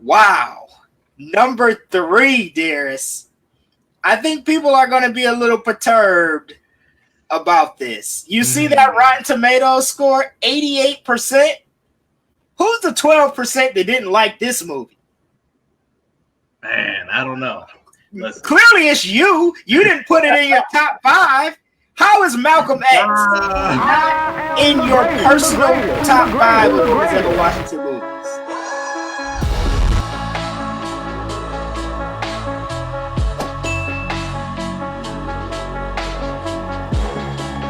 Wow. Number 3, dearest. I think people are going to be a little perturbed about this. You see that Rotten Tomatoes score, 88%? Who's the 12% that didn't like this movie? Man, I don't know. Clearly it's you. You didn't put it in your top 5. How is Malcolm X not in your personal top 5 of Denzel Washington movies?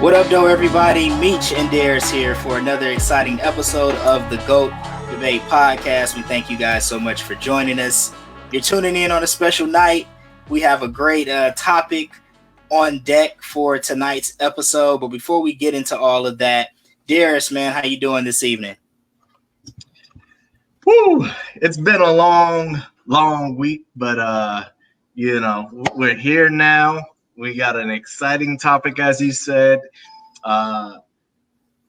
What up, though, everybody? Meech and Darius here for another exciting episode of the GOAT Debate Podcast. We thank you guys so much for joining us. You're tuning in on a special night. We have a great topic on deck for tonight's episode. But before we get into all of that, Darius, man, how you doing this evening? Woo! It's been a long week, but we're here now. We got an exciting topic, as you said.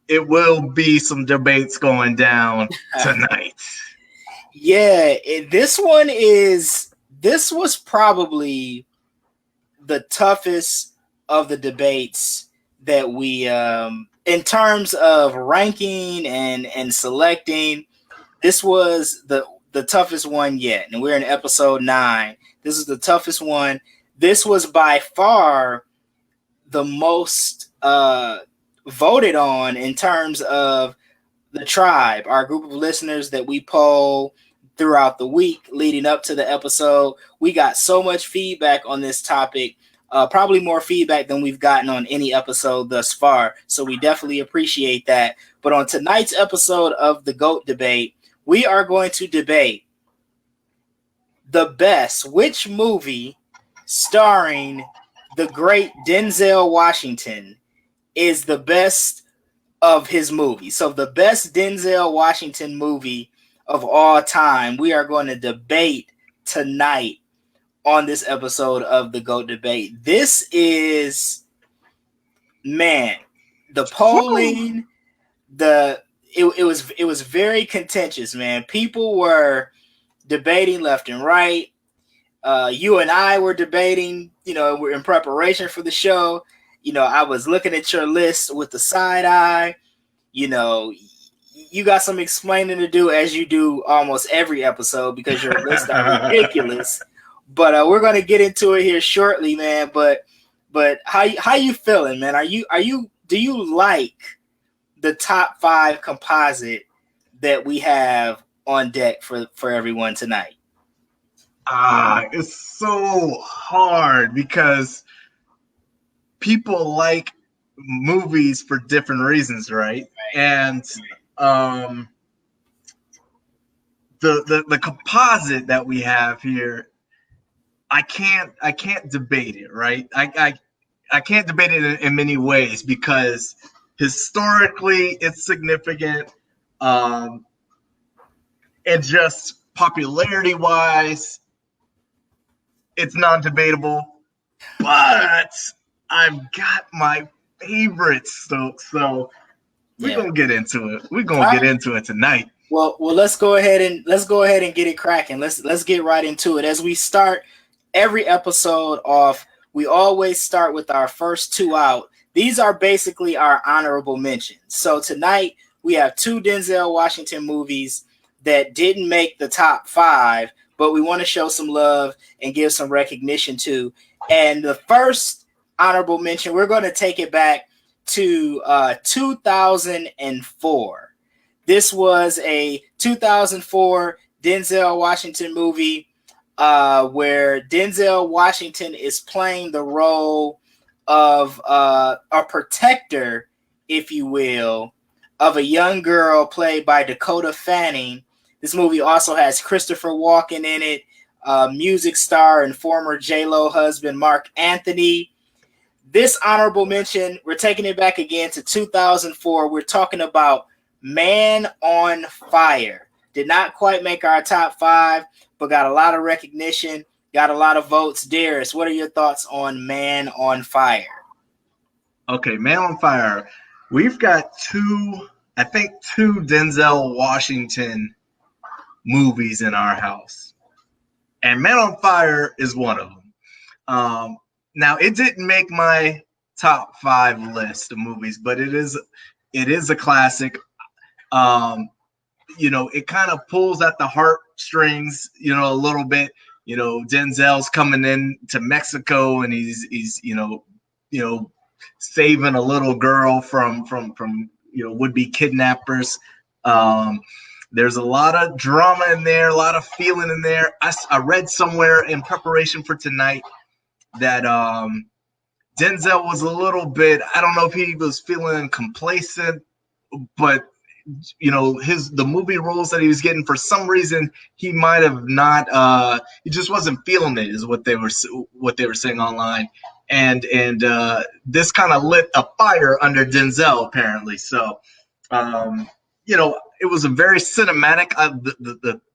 It will be some debates going down tonight. Yeah, this was probably the toughest of the debates that we, in terms of ranking and selecting, this was the toughest one yet. And we're in episode 9. This is the toughest one. This was by far the most voted on in terms of the tribe, our group of listeners that we poll throughout the week leading up to the episode. We got so much feedback on this topic, probably more feedback than we've gotten on any episode thus far. So we definitely appreciate that. But on tonight's episode of the GOAT Debate, we are going to debate which movie starring the great Denzel Washington is the best of his movies. So the best Denzel Washington movie of all time, we are going to debate tonight on this episode of the GOAT Debate. This is, man, the polling, it was very contentious, man. People were debating left and right. You and I were debating, we're in preparation for the show. I was looking at your list with the side eye. You got some explaining to do, as you do almost every episode, because your lists are ridiculous. But we're going to get into it here shortly, man. But how you feeling, man? Do you like the top 5 composite that we have on deck for everyone tonight? It's so hard because people like movies for different reasons, right? And the composite that we have here, I can't debate it, right? I can't debate it in many ways because historically it's significant, and just popularity wise, it's non-debatable, but I've got my favorites, so we're gonna get into it. We're gonna get into it tonight. Well, let's go ahead and get it cracking. Let's get right into it. As we start every episode off, we always start with our first 2 out. These are basically our honorable mentions. So tonight we have 2 Denzel Washington movies that didn't make the top 5, but we want to show some love and give some recognition to. And the first honorable mention, we're going to take it back to 2004. This was a 2004 Denzel Washington movie where Denzel Washington is playing the role of a protector, if you will, of a young girl played by Dakota Fanning. This movie also has Christopher Walken in it, music star and former J-Lo husband Mark Anthony. This honorable mention, we're taking it back again to 2004. We're talking about Man on Fire. Did not quite make our top 5, but got a lot of recognition, got a lot of votes. Darius, what are your thoughts on Man on Fire? Okay, Man on Fire. We've got two Denzel Washington movies in our house, and Man on Fire is one of them. Now, it didn't make my top 5 list of movies, but it is a classic. It kind of pulls at the heartstrings, a little bit. Denzel's coming in to Mexico, and he's saving a little girl from would-be kidnappers. There's a lot of drama in there, a lot of feeling in there. I read somewhere in preparation for tonight that Denzel was a little bit, I don't know if he was feeling complacent, but the movie roles that he was getting, for some reason he might have not he just wasn't feeling it, is what they were saying online. And this kind of lit a fire under Denzel, apparently. So it was a very cinematic.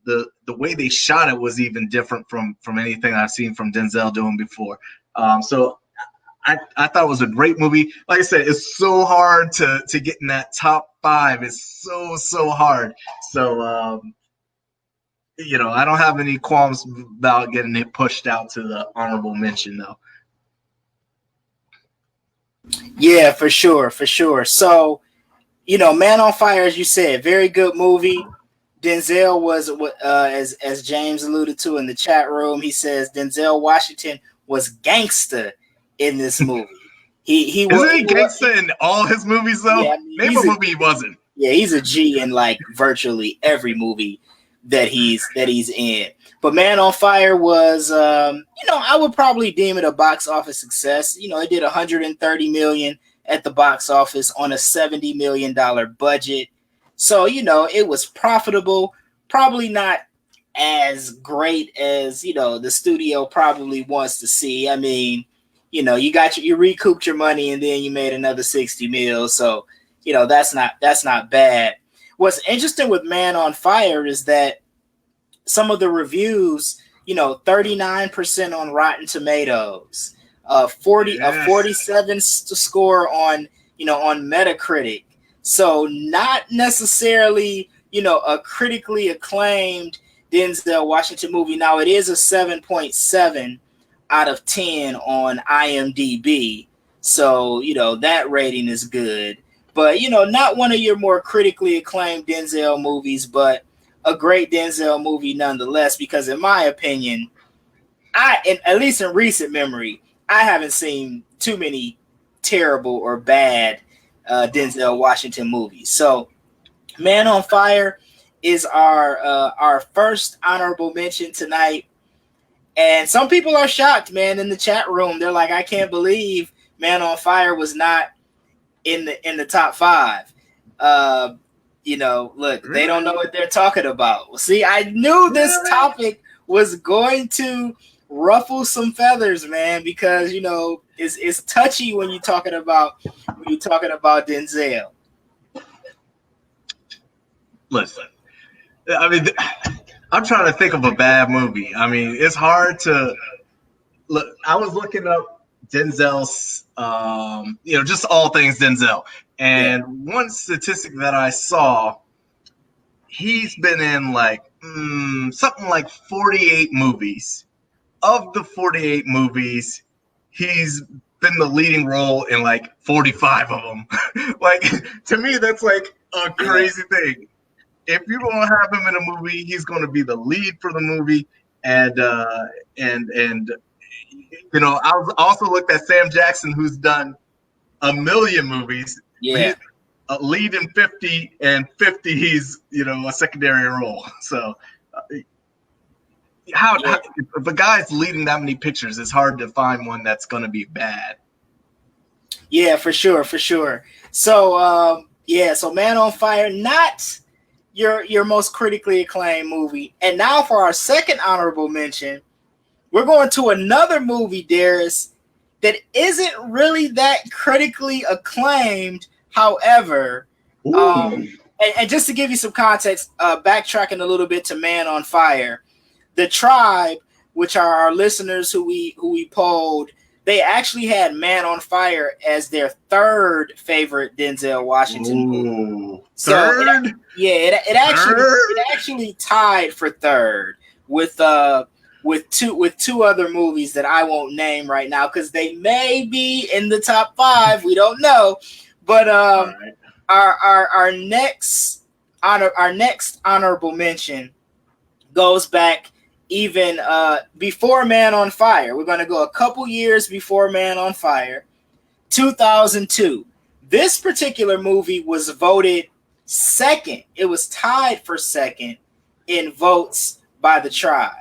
The way they shot it was even different from anything I've seen from Denzel doing before. So I thought it was a great movie. Like I said, it's so hard to get in that top 5. It's so hard. So I don't have any qualms about getting it pushed out to the honorable mention, though. Yeah, for sure. So, Man on Fire, as you said, very good movie. Denzel was, as James alluded to in the chat room, he says Denzel Washington was gangster in this movie. Isn't he gangster in all his movies, though? Yeah, name a movie he wasn't. Yeah, he's a G in like virtually every movie that he's in. But Man on Fire was, I would probably deem it a box office success. It did $130 million at the box office on a $70 million budget. So, it was profitable, probably not as great as, the studio probably wants to see. I mean, you recouped your money and then you made another 60 mil. So, that's not bad. What's interesting with Man on Fire is that some of the reviews, 39% on Rotten Tomatoes, 47 score on Metacritic. So not necessarily, a critically acclaimed Denzel Washington movie. Now it is a 7.7 out of 10 on IMDb. So, that rating is good. But, not one of your more critically acclaimed Denzel movies, but a great Denzel movie nonetheless, because in my opinion, at least in recent memory, I haven't seen too many terrible or bad Denzel Washington movies. So Man on Fire is our first honorable mention tonight. And some people are shocked, man, in the chat room. They're like, I can't believe Man on Fire was not in the top 5. Look, they don't know what they're talking about. Well, see, I knew this topic was going to ruffle some feathers, man, because it's touchy when you're talking about Denzel. Listen, I mean, I'm trying to think of a bad movie. I mean, it's hard to look. I was looking up Denzel's, just all things Denzel. And one statistic that I saw, he's been in like something like 48 movies. Of the 48 movies, he's been the leading role in like 45 of them. Like, to me, that's like a crazy thing. If you don't have him in a movie, he's going to be the lead for the movie. And I also looked at Sam Jackson, who's done a million movies. Yeah. He's a lead in 50, and 50 he's a secondary role. So if a guy's leading that many pictures, it's hard to find one that's going to be bad. Yeah, for sure. So so Man on Fire, not your most critically acclaimed movie. And now for our second honorable mention, we're going to another movie, Darius, that isn't really that critically acclaimed. However, and just to give you some context, backtracking a little bit to Man on Fire, The Tribe, which are our listeners who we polled they actually had Man on Fire as their third favorite Denzel Washington movie. So third? it actually tied for third with two other movies that I won't name right now because they may be in the top 5. We don't know, but right. our next honorable mention goes back even before Man on Fire. We're going to go a couple years before Man on Fire, 2002. This particular movie was voted second. It was tied for second in votes by the tribe.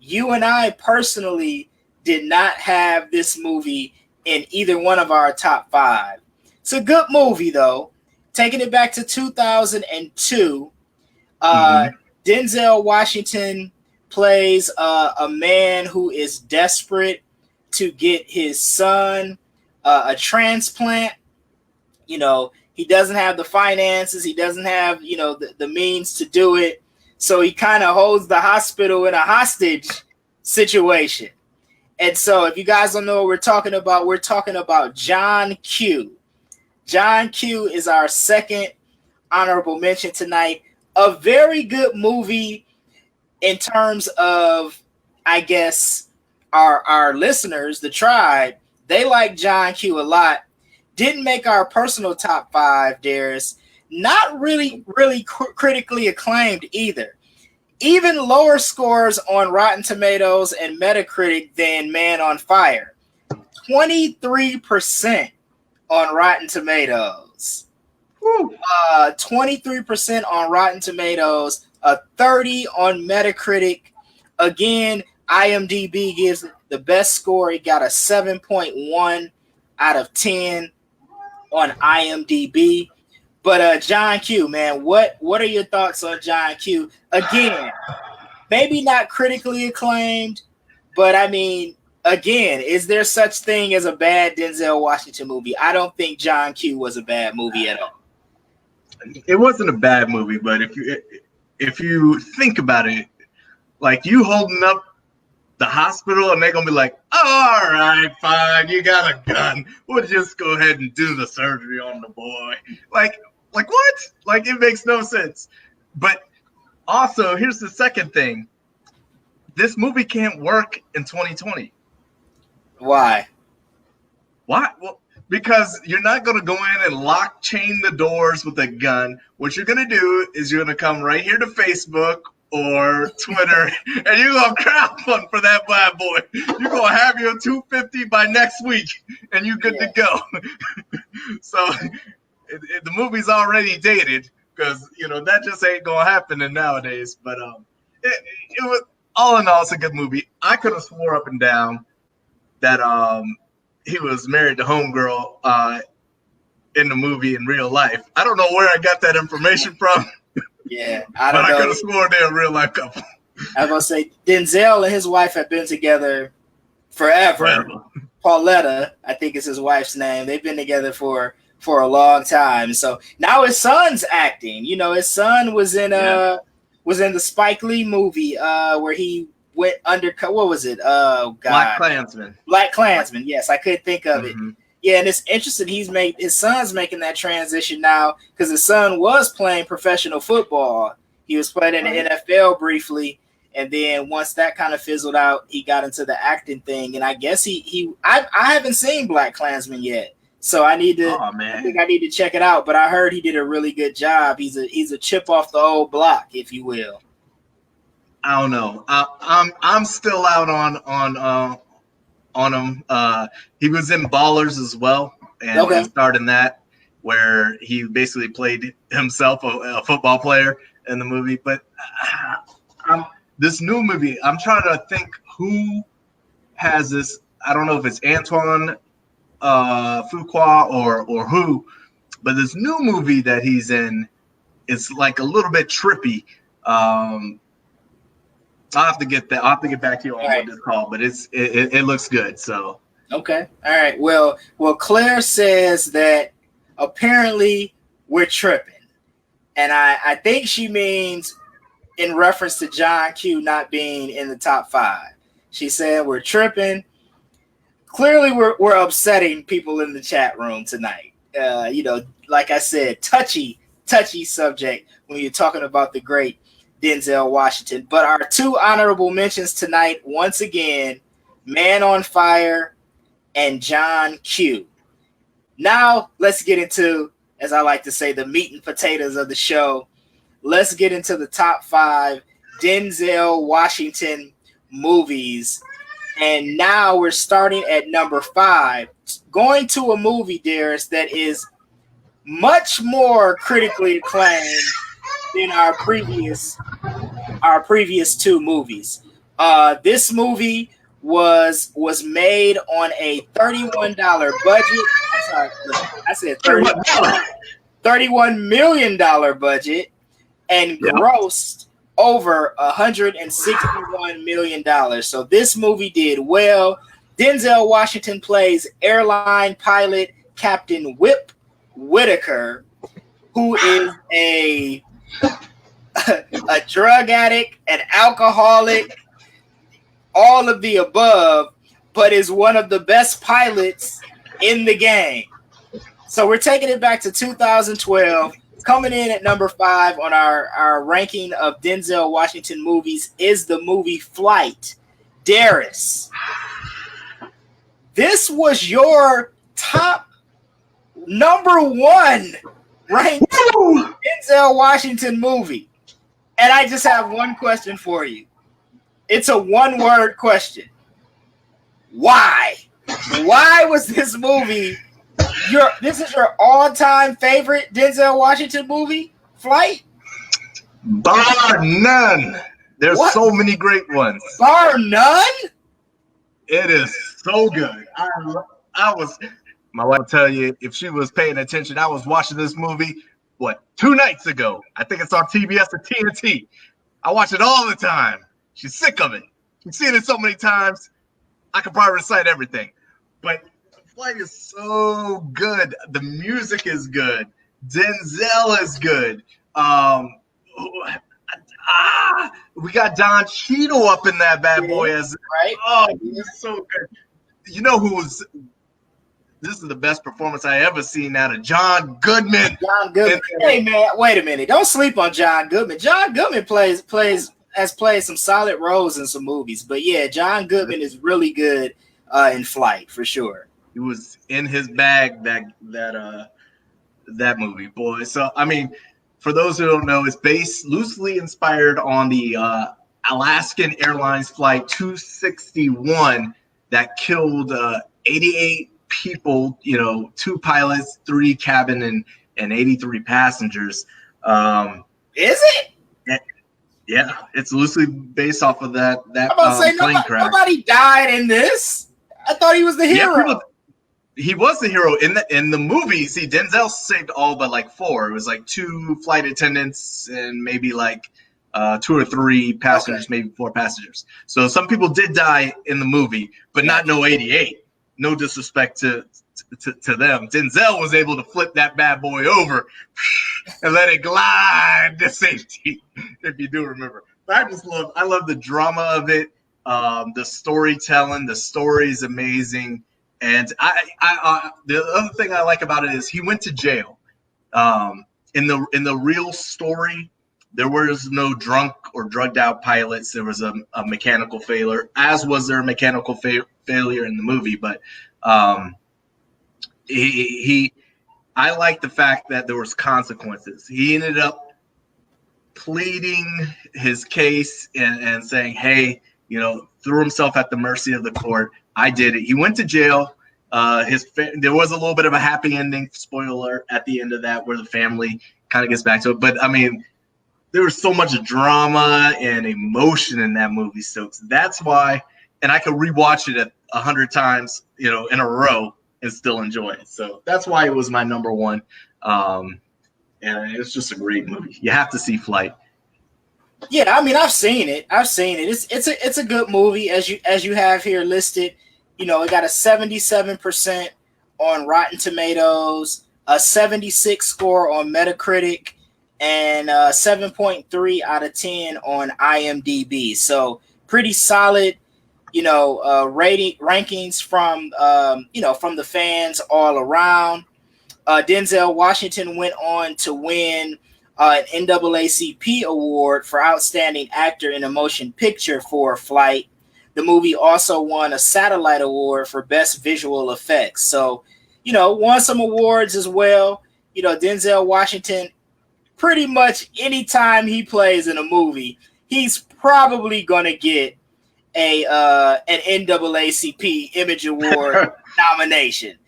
You and I personally did not have this movie in either one of our top 5. It's a good movie, though. Taking it back to 2002, Denzel Washington plays a man who is desperate to get his son a transplant. You know, he doesn't have the finances. He doesn't have, you know, the means to do it. So he kind of holds the hospital in a hostage situation. And so if you guys don't know what we're talking about John Q. John Q is our second honorable mention tonight. A very good movie in terms of, I guess, our listeners, the tribe, they like John Q a lot. Didn't make our personal top 5, Darius. Not really critically acclaimed either. Even lower scores on Rotten Tomatoes and Metacritic than Man on Fire. 23% on Rotten Tomatoes. 23% on Rotten Tomatoes. A 30 on Metacritic. Again, IMDb gives the best score. It got a 7.1 out of 10 on IMDb. But John Q, man, what are your thoughts on John Q? Again, maybe not critically acclaimed, but I mean, again, is there such thing as a bad Denzel Washington movie? I don't think John Q was a bad movie at all. It wasn't a bad movie, but if you think about it, like you holding up the hospital and they're gonna be like, oh, all right, fine, you got a gun. We'll just go ahead and do the surgery on the boy. Like what? Like it makes no sense. But also, here's the second thing. This movie can't work in 2020. Why? Why? Well, because you're not going to go in and chain the doors with a gun. What you're going to do is you're going to come right here to Facebook or Twitter, and you're going to crowdfund for that bad boy. You're going to have your 250 by next week, and you're good to go. So the movie's already dated because, you know, that just ain't going to happen nowadays. But it was, all in all, it's a good movie. I could have swore up and down that he was married to Homegirl in the movie in real life. I don't know where I got that information from. Yeah, I could have sworn they're a real life couple. I was gonna say Denzel and his wife have been together forever. Pauletta, I think is his wife's name. They've been together for a long time. So now his son's acting. You know, his son was in the Spike Lee movie where he went undercover. What was it? Oh God, Black Klansman. Yes, I could think of it. Yeah, and it's interesting. His son's making that transition now because his son was playing professional football. He was playing in the NFL briefly, and then once that kind of fizzled out, he got into the acting thing. And I guess I haven't seen Black Klansman yet, so I need to. I think I need to check it out. But I heard he did a really good job. He's a chip off the old block, if you will. I don't know. I'm still out on him. He was in Ballers as well, and he starred in that, where he basically played himself a football player in the movie. But this new movie, I'm trying to think who has this. I don't know if it's Antoine Fuqua or who, but this new movie that he's in is like a little bit trippy. I'll have to get that. I'll have to get back to you on what it's called, but it looks good. So okay, all right. Well, Claire says that apparently we're tripping, and I think she means in reference to John Q not being in the top 5. She said we're tripping. clearly we're upsetting people in the chat room tonight. Like I said, touchy subject when you're talking about the great Denzel Washington. But our two honorable mentions tonight, once again, Man on Fire and John Q. Now let's get into, as I like to say, the meat and potatoes of the show. Let's get into the top 5 Denzel Washington movies. And now we're starting at number 5, going to a movie, Darius, that is much more critically acclaimed than our previous 2 movies. This movie was made on a $31 budget. I'm sorry, I said $31 million budget, and grossed over $161 million. So this movie did well. Denzel Washington plays airline pilot Captain Whip Whitaker, who is a drug addict, an alcoholic, all of the above, but is one of the best pilots in the game. So we're taking it back to 2012. Coming in at number 5 on our ranking of Denzel Washington movies is the movie Flight. Darius, this was your top number 1 ranked Denzel Washington movie. And I just have one question for you. It's a one-word question. Why? Why was this movie this is your all-time favorite Denzel Washington movie, Flight? Bar none. There's so many great ones. Bar none? It is so good. My wife will tell you, if she was paying attention, I was watching this movie, 2 nights ago. I think it's on TBS or TNT. I watch it all the time. She's sick of it. She's seen it so many times, I could probably recite everything. But Flight is so good. The music is good. Denzel is good. We got Don Cheadle up in that bad boy as right. Oh, he's so good. You know this is the best performance I ever seen out of John Goodman. John Goodman. Hey man, wait a minute. Don't sleep on John Goodman. John Goodman has played some solid roles in some movies. But yeah, John Goodman is really good in Flight for sure. He was in his bag that movie, boy. So I mean, for those who don't know, it's based loosely inspired on the Alaskan Airlines flight 261 that killed 88 people. 2 pilots, 3 cabin, and 83 passengers. Is it? Yeah, it's loosely based off of that plane crash. Nobody died in this. I thought he was the hero. Yeah, he was the hero in the movie. See, Denzel saved all but 4. It was 2 flight attendants and maybe 2 or 3 passengers, maybe 4 passengers. So some people did die in the movie, but not no 88. No disrespect to them. Denzel was able to flip that bad boy over and let it glide to safety, if you do remember. But I love the drama of it, the storytelling. The story is amazing. And the other thing I like about it is he went to jail. In the real story, there was no drunk or drugged out pilots. There was a mechanical failure, as was there a mechanical failure in the movie. But I like the fact that there was consequences. He ended up pleading his case and saying, hey, threw himself at the mercy of the court. I did it. He went to jail. There was a little bit of a happy ending, spoiler, at the end of that, where the family kind of gets back to it. But I mean, there was so much drama and emotion in that movie. So that's why, and I could rewatch it 100 times, in a row and still enjoy it. So that's why it was my number 1. And it's just a great movie. You have to see Flight. Yeah, I mean, I've seen it. It's a good movie, as you have here listed. It got a 77% on Rotten Tomatoes, a 76 score on Metacritic, and 7.3 out of 10 on IMDb. So pretty solid rankings from from the fans all around. Denzel Washington went on to win an NAACP award for Outstanding Actor in a Motion Picture for Flight. The movie also won a Satellite Award for Best Visual Effects. So, won some awards as well. Denzel Washington, pretty much anytime he plays in a movie, he's probably going to get an NAACP Image Award nomination.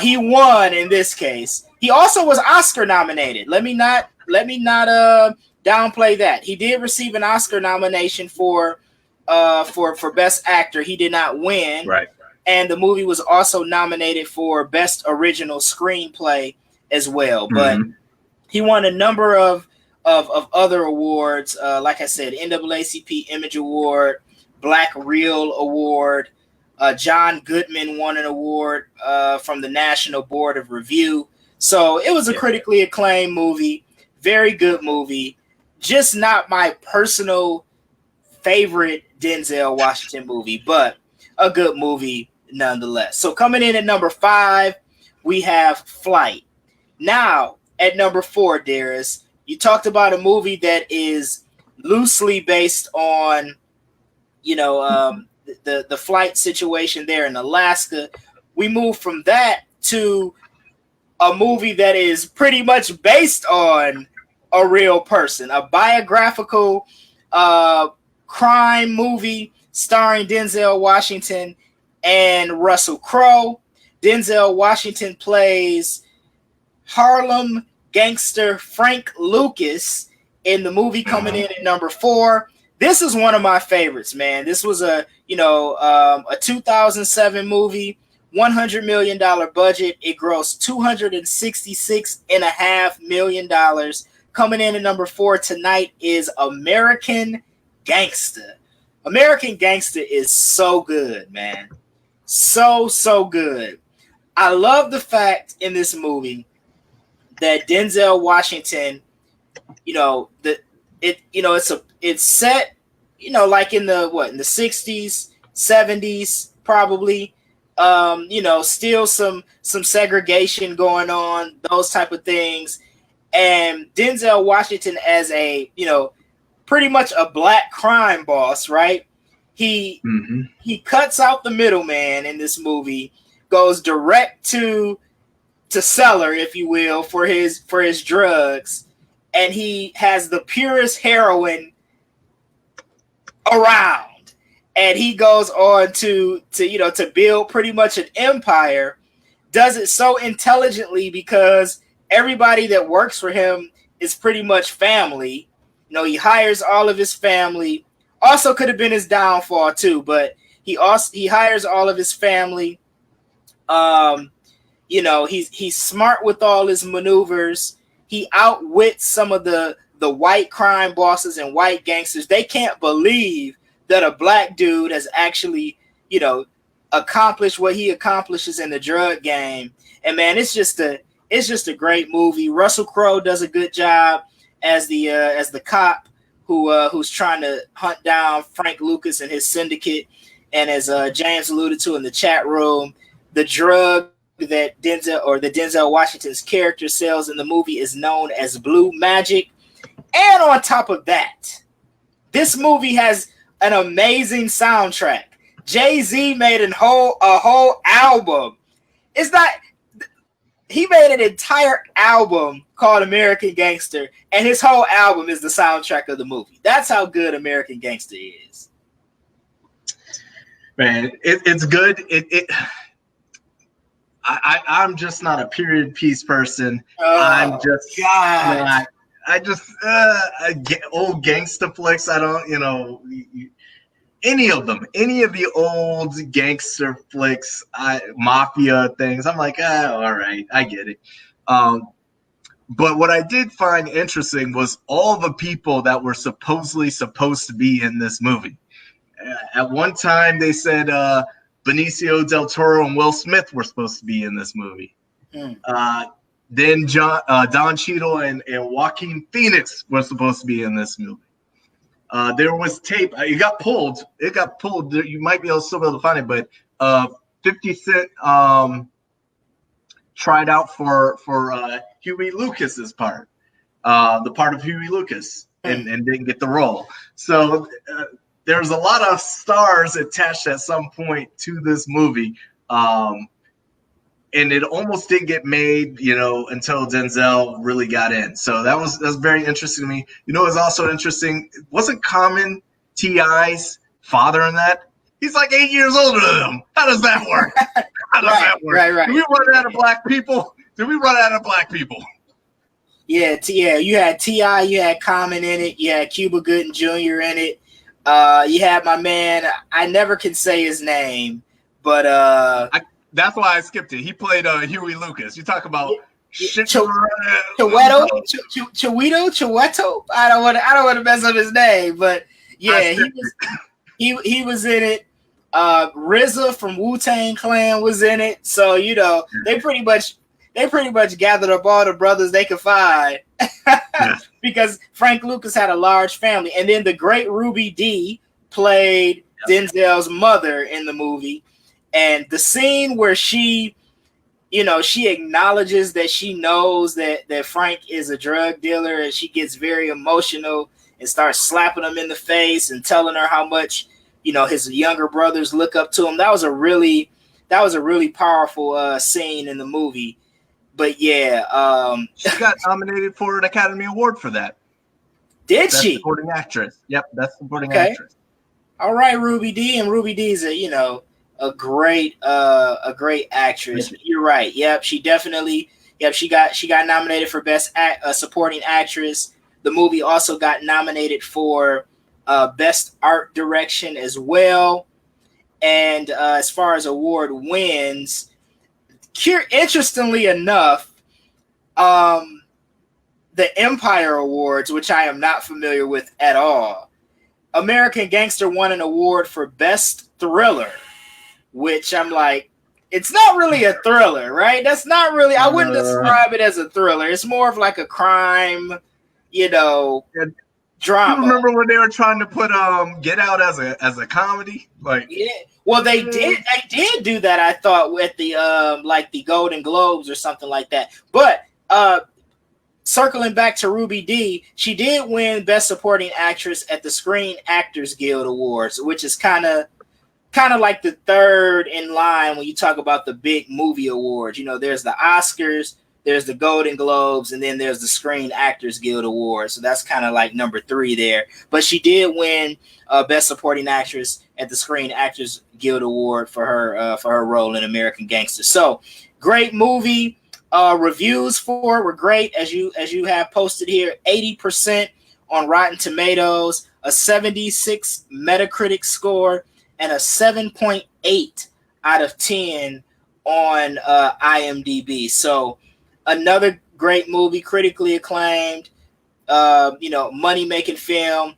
He won in this case. He also was Oscar nominated. Let me not downplay that. He did receive an Oscar nomination for Best Actor. He did not win. Right. And the movie was also nominated for Best Original Screenplay as well. But he won a number of other awards. Like I said, NAACP Image Award, Black Reel Award. John Goodman won an award from the National Board of Review. So it was a critically acclaimed movie. Very good movie. Just not my personal favorite Denzel Washington movie, but a good movie nonetheless. So coming in at number 5, we have Flight. Now, at number 4, Darius, you talked about a movie that is loosely based on, the flight situation there in Alaska. We move from that to a movie that is pretty much based on a real person, a biographical crime movie starring Denzel Washington and Russell Crowe. Denzel Washington plays Harlem gangster Frank Lucas in the movie coming in at number 4. This is one of my favorites, man. This was a 2007 movie, $100 million budget. It grossed $266.5 million. Coming in at number 4 tonight is American Gangster. American Gangster is so good, man. So good. I love the fact in this movie that Denzel Washington, it's set, like in the 60s, 70s, probably. Still some segregation going on, those type of things. And Denzel Washington as a, pretty much a black crime boss, right? He cuts out the middleman in this movie, goes direct to seller, if you will, for his drugs, and he has the purest heroin around, and he goes on to build pretty much an empire. Does it so intelligently because everybody that works for him is pretty much family. He hires all of his family. Also could have been his downfall too, but he hires all of his family. He's smart with all his maneuvers. He outwits some of the white crime bosses and white gangsters. They can't believe that a black dude has actually, accomplished what he accomplishes in the drug game. And man, it's just a great movie. Russell Crowe does a good job as the cop who's trying to hunt down Frank Lucas and his syndicate. And as James alluded to in the chat room, the drug that Denzel Washington's character sells in the movie is known as blue magic. And on top of that, this movie has an amazing soundtrack. Jay-Z made a whole album. He made an entire album called American Gangster, and his whole album is the soundtrack of the movie. That's how good American Gangster is. Man, it's good. I'm just not a period piece person. I'm just not. Old gangster flicks. I don't, any of them, any of the old gangster flicks, mafia things. I'm like, all right, I get it. But what I did find interesting was all the people that were supposedly supposed to be in this movie. At one time, they said Benicio del Toro and Will Smith were supposed to be in this movie. Then Don Cheadle and Joaquin Phoenix were supposed to be in this movie. There was tape. It got pulled. It got pulled. You might be able to find it, but 50 Cent tried out for Huey Lucas's part, the part of Huey Lucas, and didn't get the role. So there's a lot of stars attached at some point to this movie. And it almost didn't get made, until Denzel really got in. So that's very interesting to me. It was also interesting. Wasn't Common T.I.'s father in that? He's like 8 years older than him. How does that work? Right. Do we run out of black people? Yeah, you had T.I., you had Common in it, you had Cuba Gooding Jr. in it. You had my man, I never can say his name, but that's why I skipped it. He played Huey Lucas. You talk about Chiweto. I don't want to mess up his name, but yeah, he was in it. RZA from Wu-Tang Clan was in it. So they pretty much gathered up all the brothers they could find because Frank Lucas had a large family, and then the great Ruby Dee played Denzel's mother in the movie. And the scene where she acknowledges that she knows that Frank is a drug dealer, and she gets very emotional and starts slapping him in the face and telling her how much, his younger brothers look up to him. That was a really powerful scene in the movie. But yeah, she got nominated for an Academy Award for that. Did she? Supporting actress. Yep, that's supporting actress. All right, Ruby Dee, and Ruby Dee's a great actress. You're right. Yep, she definitely. Yep, she got nominated for best supporting actress. The movie also got nominated for best art direction as well. And as far as award wins, interestingly enough, the Empire Awards, which I am not familiar with at all, American Gangster won an award for best thriller, which I'm like, it's not really a thriller, right? That's not really, I wouldn't describe it as a thriller. It's more of like a crime, drama. You remember when they were trying to put Get Out as a comedy? Yeah. Well, they did do that, I thought, with the the Golden Globes or something like that. But circling back to Ruby Dee, she did win Best Supporting Actress at the Screen Actors Guild Awards, which is kind of like the third in line when you talk about the big movie awards. There's the Oscars, there's the Golden Globes, and then there's the Screen Actors Guild Awards. So that's kind of like number 3 there. But she did win Best Supporting Actress at the Screen Actors Guild Award for her role in American Gangster. So great movie. Reviews for it were great, as you have posted here. 80% on Rotten Tomatoes, a 76 Metacritic score, and a 7.8 out of 10 on IMDb. So another great movie, critically acclaimed, money-making film.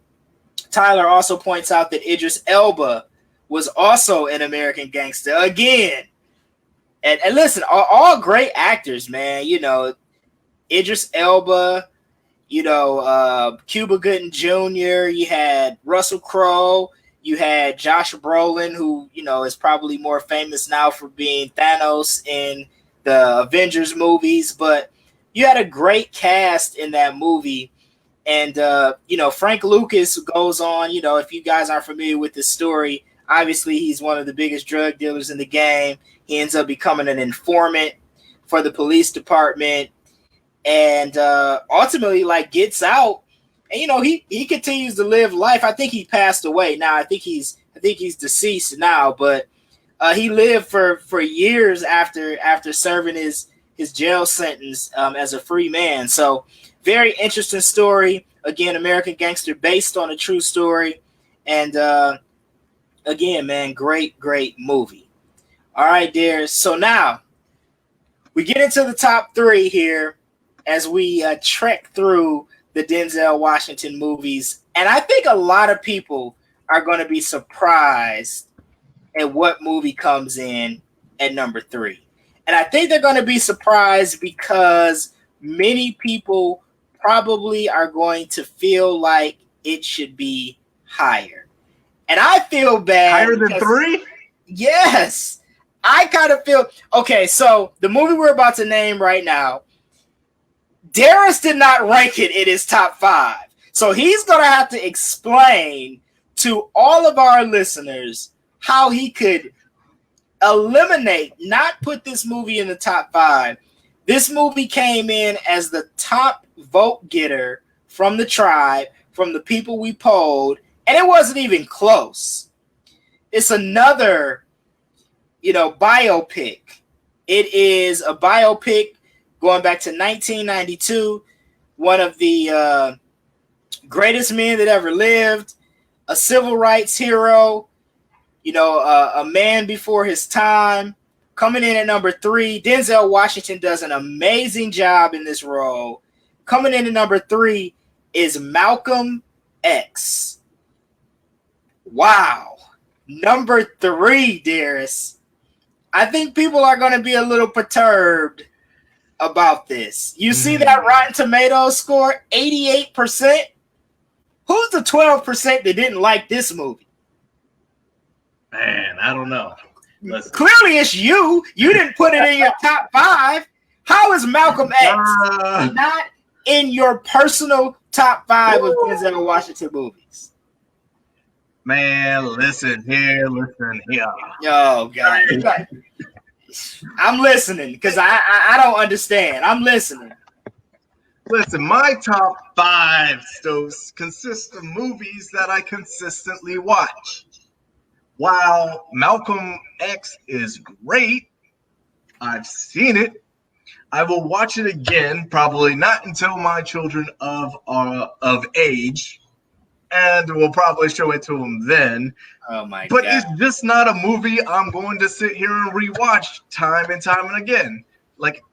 Tyler also points out that Idris Elba was also an American Gangster again. And listen, all great actors, man. Idris Elba, Cuba Gooding Jr., you had Russell Crowe, you had Josh Brolin, who, is probably more famous now for being Thanos in the Avengers movies. But you had a great cast in that movie. And, Frank Lucas goes on, if you guys aren't familiar with this story, obviously he's one of the biggest drug dealers in the game. He ends up becoming an informant for the police department, and ultimately gets out. And he continues to live life. I think he passed away now. I think he's deceased now, but he lived for years after serving his jail sentence as a free man. So very interesting story. Again, American Gangster, based on a true story, and again, man, great movie. All right, dear. So now we get into the top 3 here as we trek through the Denzel Washington movies. And I think a lot of people are going to be surprised at what movie comes in at number 3. And I think they're going to be surprised because many people probably are going to feel like it should be higher. And I feel bad. Higher than 3? Yes. I kind of feel okay. So the movie we're about to name right now, Darius did not rank it in his top 5. So he's going to have to explain to all of our listeners how he could eliminate, not put this movie in the top 5. This movie came in as the top vote getter from the tribe, from the people we polled, and it wasn't even close. It's another, biopic. It is a biopic going back to 1992, one of the greatest men that ever lived, a civil rights hero, a man before his time. Coming in at number 3, Denzel Washington does an amazing job in this role. Coming in at number 3 is Malcolm X. Wow. Number 3, Darius. I think people are going to be a little perturbed about this. You see that Rotten Tomatoes score, 88%? Who's the 12% that didn't like this movie? Man, I don't know. Listen. Clearly it's you. You didn't put it in your top 5. How is Malcolm X not in your personal top 5 of Denzel Washington movies? Man, listen here. Oh, God. I'm listening because I don't understand. I'm listening. Listen, my top 5, Stokes, consist of movies that I consistently watch. While Malcolm X is great, I've seen it. I will watch it again, probably not until my children of age, and we'll probably show it to them then. Oh my God! But God. It's just not a movie I'm going to sit here and rewatch time and time and again. Like,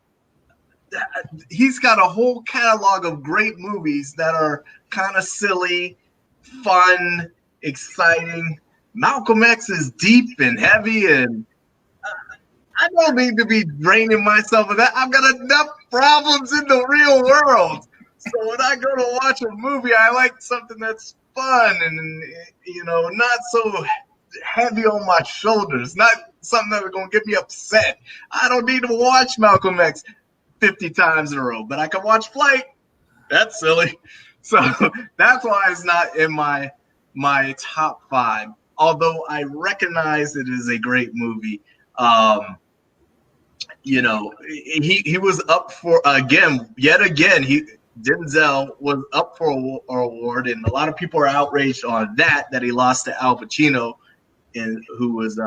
he's got a whole catalog of great movies that are kind of silly, fun, exciting. Malcolm X is deep and heavy, and I don't need to be draining myself of that. I've got enough problems in the real world. So when I go to watch a movie, I like something that's fun and, not so heavy on my shoulders, not something that's going to get me upset. I don't need to watch Malcolm X 50 times in a row, but I can watch Flight. That's silly. So that's why it's not in my top 5. Although I recognize it is a great movie, he was up for yet again. Denzel was up for an award, and a lot of people are outraged on that he lost to Al Pacino, who was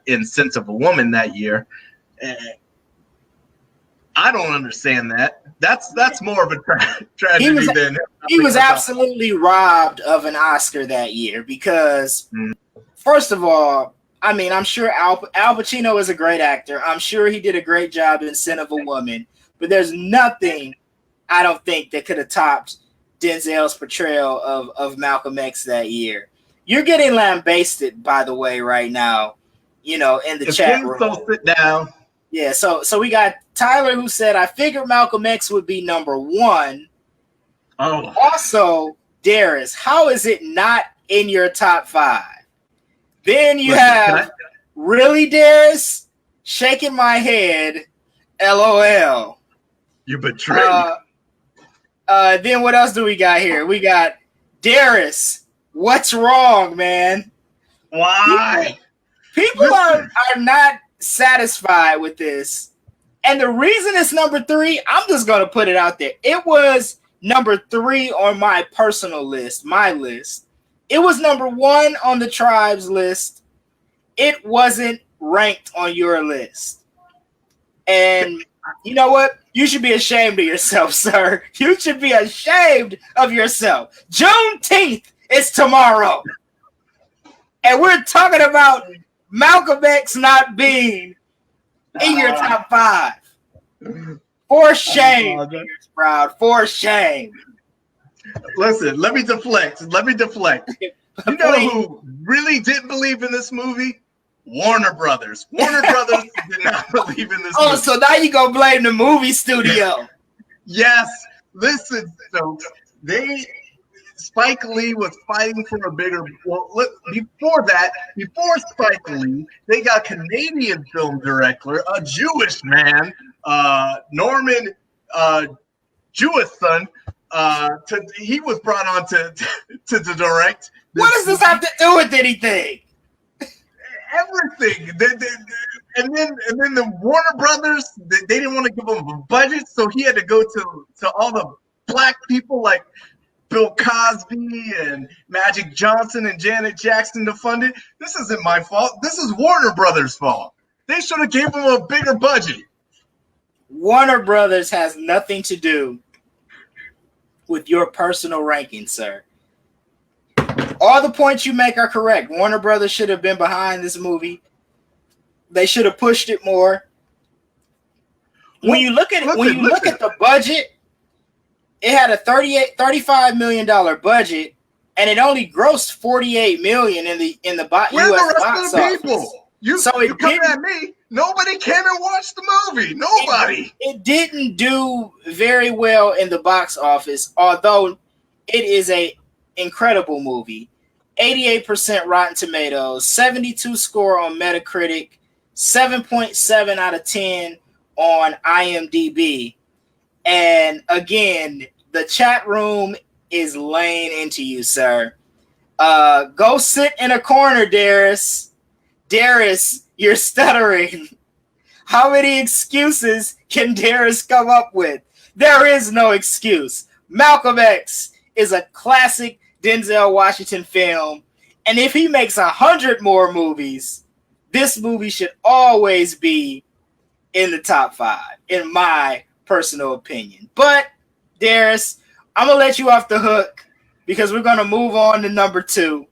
in Sense of a Woman that year. I don't understand that. That's more of a tragedy than he was absolutely robbed of an Oscar that year because. First of all, I'm sure Al Pacino is a great actor. I'm sure he did a great job in Scent of a Woman. But there's nothing, I don't think, that could have topped Denzel's portrayal of Malcolm X that year. You're getting lambasted, by the way, right now, in the chat room. So sit down. Yeah, so we got Tyler who said, I figured Malcolm X would be number 1. Oh. Also, Darius, how is it not in your top 5? Then you have really, Darius, shaking my head, LOL. You betrayed. Then what else do we got here? We got Darius. What's wrong, man? Why? People are not satisfied with this. And the reason it's number 3, I'm just going to put it out there. It was number 3 on my personal list, my list. It was number 1 on the tribe's list. It wasn't ranked on your list. And you know what? You should be ashamed of yourself, sir. You should be ashamed of yourself. Juneteenth is tomorrow. And we're talking about Malcolm X not being in your top 5. For shame, Sprout. For shame. Listen, let me deflect. You know who really didn't believe in this movie? Warner Brothers. Warner Brothers did not believe in this movie. So now you gonna blame the movie studio. Yes. Listen, so Spike Lee was fighting for a bigger. Well, before that, before Spike Lee, they got Canadian film director, a Jewish man, Norman Jewison. He was brought on to direct. What does this have to do with anything? Everything. And then the Warner Brothers, they didn't want to give him a budget, so he had to go to all the black people like Bill Cosby and Magic Johnson and Janet Jackson to fund it. This isn't my fault. This is Warner Brothers' fault. They should have gave him a bigger budget. Warner Brothers has nothing to do with your personal ranking, sir. All the points you make are correct. Warner Brothers should have been behind this movie. They should have pushed it more. When you look at look at the budget, it had a $35 million budget, and it only grossed $48 million in the U.S. box office. You come at me. Nobody came and watched the movie. Nobody. It didn't do very well in the box office, although it is a incredible movie. 88% Rotten Tomatoes, 72 score on Metacritic, 7.7 out of 10 on IMDb. And again, the chat room is laying into you, sir. Go sit in a corner, Darius. Darius, you're stuttering. How many excuses can Darius come up with? There is no excuse. Malcolm X is a classic Denzel Washington film, and if he makes 100 more movies, this movie should always be in the top 5, in my personal opinion. But, Darius, I'm going to let you off the hook because we're going to move on to number 2.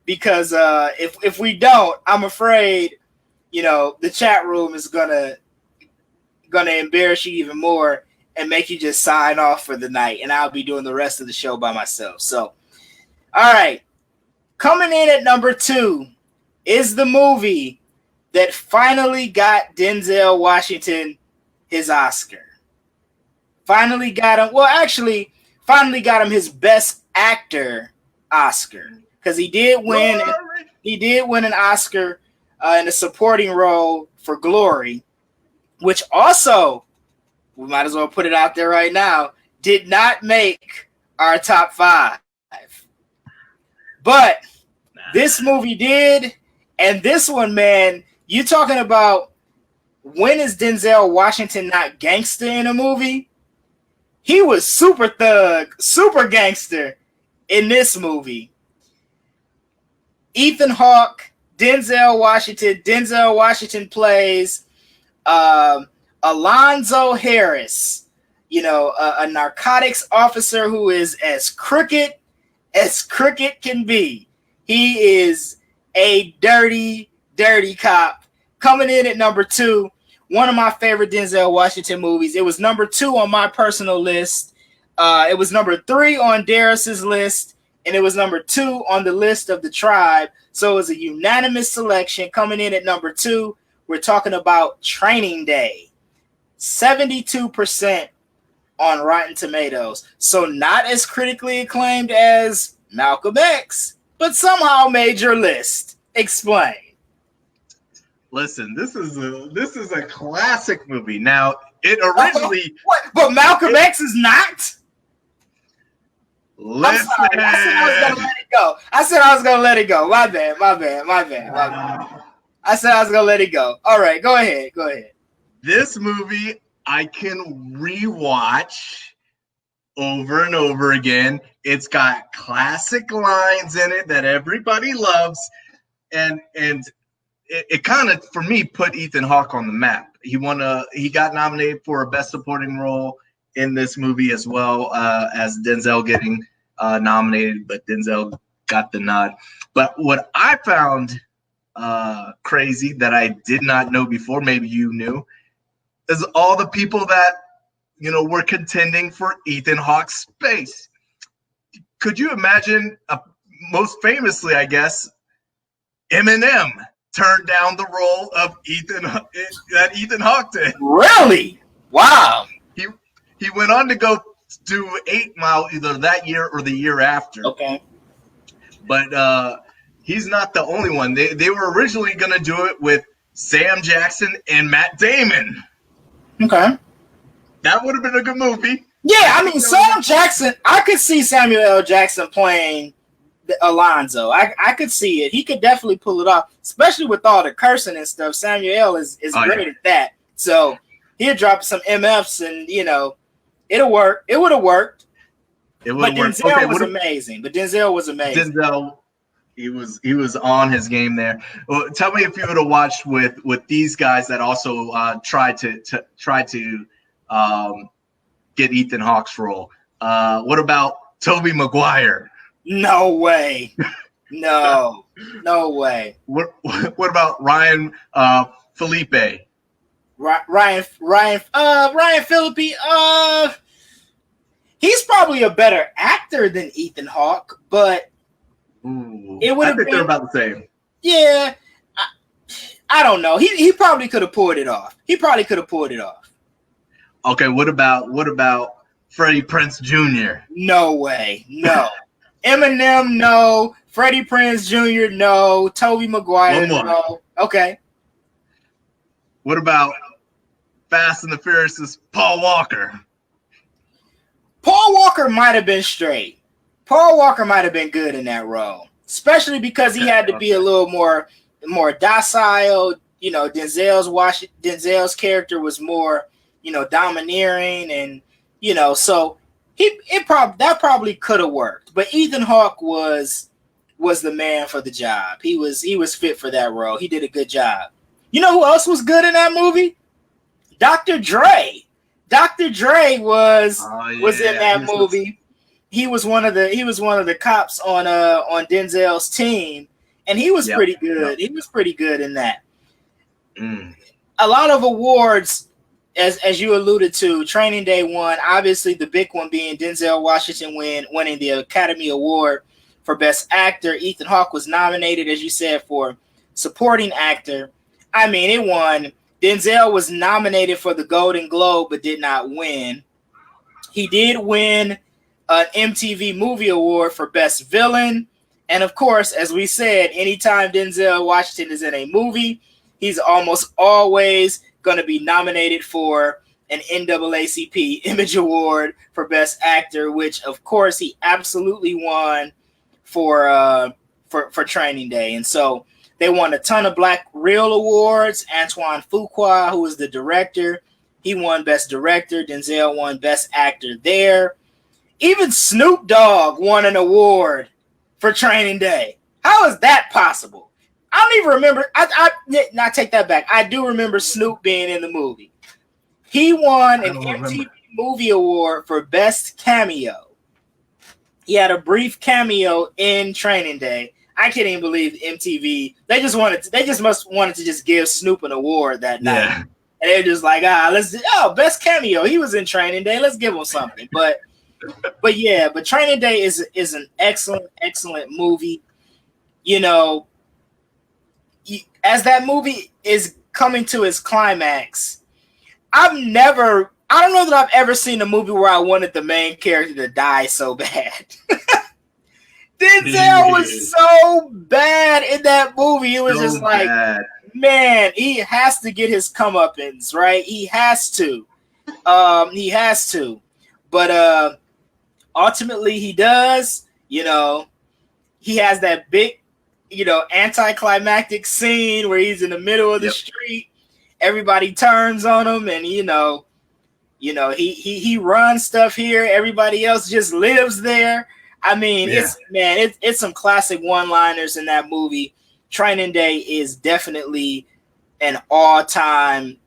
Because if we don't, I'm afraid, the chat room is gonna embarrass you even more and make you just sign off for the night, and I'll be doing the rest of the show by myself. So, all right, coming in at number 2 is the movie that finally got Denzel Washington his Oscar. Finally got him his Best Actor Oscar. Because he did win an Oscar in a supporting role for Glory, which also, we might as well put it out there right now, did not make our top 5. But this movie did, and this one, man, you talking about when is Denzel Washington not gangster in a movie? He was super thug, super gangster in this movie. Ethan Hawke, Denzel Washington. Denzel Washington plays Alonzo Harris, a narcotics officer who is as crooked can be. He is a dirty, dirty cop. Coming in at number 2, one of my favorite Denzel Washington movies. It was number 2 on my personal list. It was number 3 on Darius's list. And it was number 2 on the list of the tribe. So it was a unanimous selection. Coming in at number 2, we're talking about Training Day. 72% on Rotten Tomatoes. So not as critically acclaimed as Malcolm X, but somehow made your list. Explain. Listen, this is a classic movie. Now, it originally... What? But Malcolm X is not? Listen. I'm sorry. I said I was gonna let it go. I said I was gonna let it go. My bad. I said I was gonna let it go. All right, go ahead. This movie I can rewatch over and over again. It's got classic lines in it that everybody loves, and it kind of, for me, put Ethan Hawke on the map. He got nominated for a Best Supporting Role in this movie, as well as Denzel getting nominated, but Denzel got the nod. But what I found crazy that I did not know before, maybe you knew, is all the people that were contending for Ethan Hawke's space. Could you imagine? Most famously, I guess, Eminem turned down the role of that Ethan Hawke did. Really? Wow. He went on to go do 8 Mile either that year or the year after. Okay. But he's not the only one. They were originally going to do it with Sam Jackson and Matt Damon. Okay. That would have been a good movie. Yeah, I mean, Sam Jackson, I could see Samuel L. Jackson playing Alonzo. I could see it. He could definitely pull it off, especially with all the cursing and stuff. Samuel L. is great at that. So he'll drop some MFs and, it'll work. It would have worked. But Denzel was amazing. Denzel, he was on his game there. Well, tell me if you would have watched with these guys that also tried to get Ethan Hawke's role. What about Tobey Maguire? No way. No way. What about Ryan Felipe? Ryan Phillippe. He's probably a better actor than Ethan Hawke, but it would have been. They're about the same. Yeah, I don't know. He probably could have pulled it off. Okay, what about Freddie Prinze Jr.? No way. No. Eminem, no. Freddie Prinze Jr., no. Tobey Maguire, no. Okay. What about Fast and the Furious's Paul Walker? Paul Walker might have been straight. Paul Walker might have been good in that role, especially because he had to be a little more docile. Denzel's character was more, domineering, and so that probably could have worked. But Ethan Hawke was the man for the job. He was fit for that role. He did a good job. You know who else was good in that movie? Dr. Dre. Dr. Dre was in that movie. He was one of the cops on Denzel's team, and he was pretty good. He was pretty good in that. A lot of awards, as you alluded to, Training Day won. Obviously, the big one being Denzel Washington winning the Academy Award for Best Actor. Ethan Hawke was nominated, as you said, for Supporting Actor. I mean, it won. Denzel was nominated for the Golden Globe but did not win. He did win an MTV Movie Award for Best Villain. And of course, as we said, anytime Denzel Washington is in a movie, he's almost always going to be nominated for an NAACP Image Award for Best Actor, which of course he absolutely won for Training Day. And so they won a ton of Black Reel Awards. Antoine Fuqua, who was the director, he won Best Director. Denzel won Best Actor there. Even Snoop Dogg won an award for Training Day. How is that possible? I don't even remember. I take that back. I do remember Snoop being in the movie. He won an MTV Movie Award for Best Cameo. He had a brief cameo in Training Day. I can't even believe MTV. They just must wanted to just give Snoop an award that night. Yeah. And they're just like, best cameo. He was in Training Day. Let's give him something. But Training Day is an excellent movie. As that movie is coming to its climax, I don't know that I've ever seen a movie where I wanted the main character to die so bad. Denzel was so bad in that movie. It was so just like, bad. Man, he has to get his comeuppance, right? He has to. But ultimately he does. He has that big, anticlimactic scene where he's in the middle of the street. Everybody turns on him, and he runs stuff here. Everybody else just lives there. I mean, it's some classic one-liners in that movie. Training Day is definitely an all-time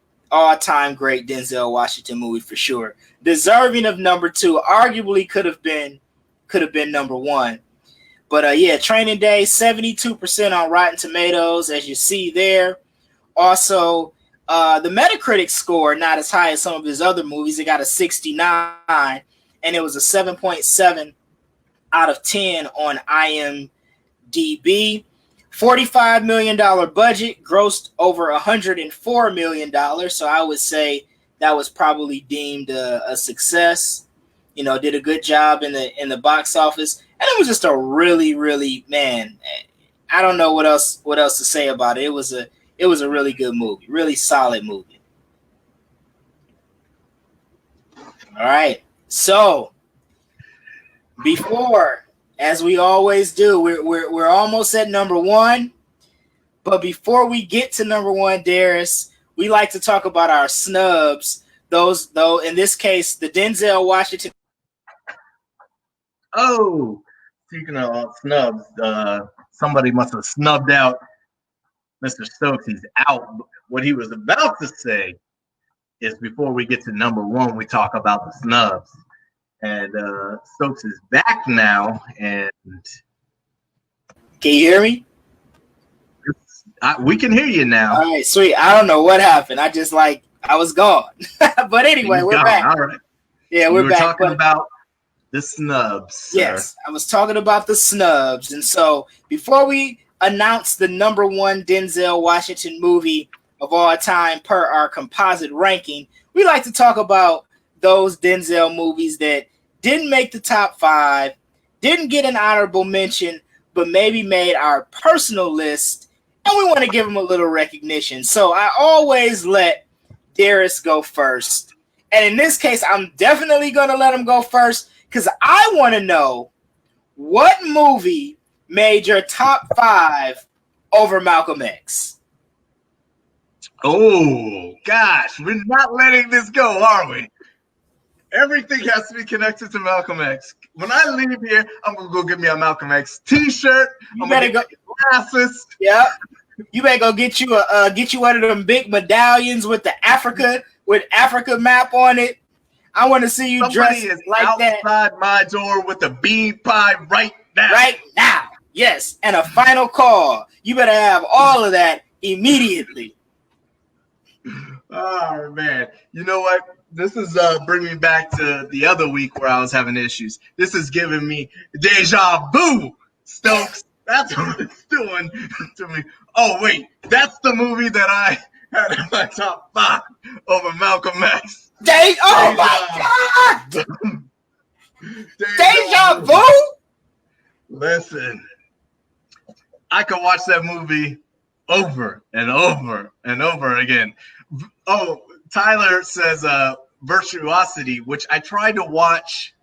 great Denzel Washington movie for sure. Deserving of number 2, arguably could have been number 1. But Training Day, 72% on Rotten Tomatoes, as you see there. Also, the Metacritic score, not as high as some of his other movies. It got a 69, and it was a 7.7 out of 10 on IMDb. $45 million budget, grossed over $104 million. So I would say that was probably deemed a success. did a good job in the box office, and it was just a really, really, man. I don't know what else to say about it. It was a really good movie, really solid movie. All right, so before, as we always do, we're almost at number one, but before we get to number one, Darius, we like to talk about our snubs. Those, though, in this case, the Denzel Washington. Oh, speaking of snubs, somebody must have snubbed out Mr. Stokes. He's out. What he was about to say is before we get to number one, we talk about the snubs. And Stokes is back now. And can you hear me? We can hear you now. All right, sweet. I don't know what happened. I was gone. But anyway, we're back. All right. Yeah, we're back. Talking about the snubs. Sir. Yes, I was talking about the snubs. And so before we announce the number one Denzel Washington movie of all time per our composite ranking, we like to talk about those Denzel movies that didn't make the top 5, didn't get an honorable mention, but maybe made our personal list, and we want to give them a little recognition. So I always let Darius go first. And in this case, I'm definitely going to let him go first because I want to know what movie made your top 5 over Malcolm X. Oh, gosh. We're not letting this go, are we? Everything has to be connected to Malcolm X. When I leave here, I'm going to go get me a Malcolm X t-shirt. You better go. Glasses. Yeah. You better go get you one of them big medallions with the Africa map on it. I want to see you dressed like that. Outside my door with a bean pie right now. Right now. Yes. And a final call. You better have all of that immediately. Oh, man. You know what? This is bringing me back to the other week where I was having issues. This is giving me deja vu, Stokes. That's what it's doing to me. Oh, wait. That's the movie that I had in my top 5 over Malcolm X. Oh, my God. Deja vu? Listen, I could watch that movie over and over and over again. Oh, Tyler says Virtuosity, which I tried to watch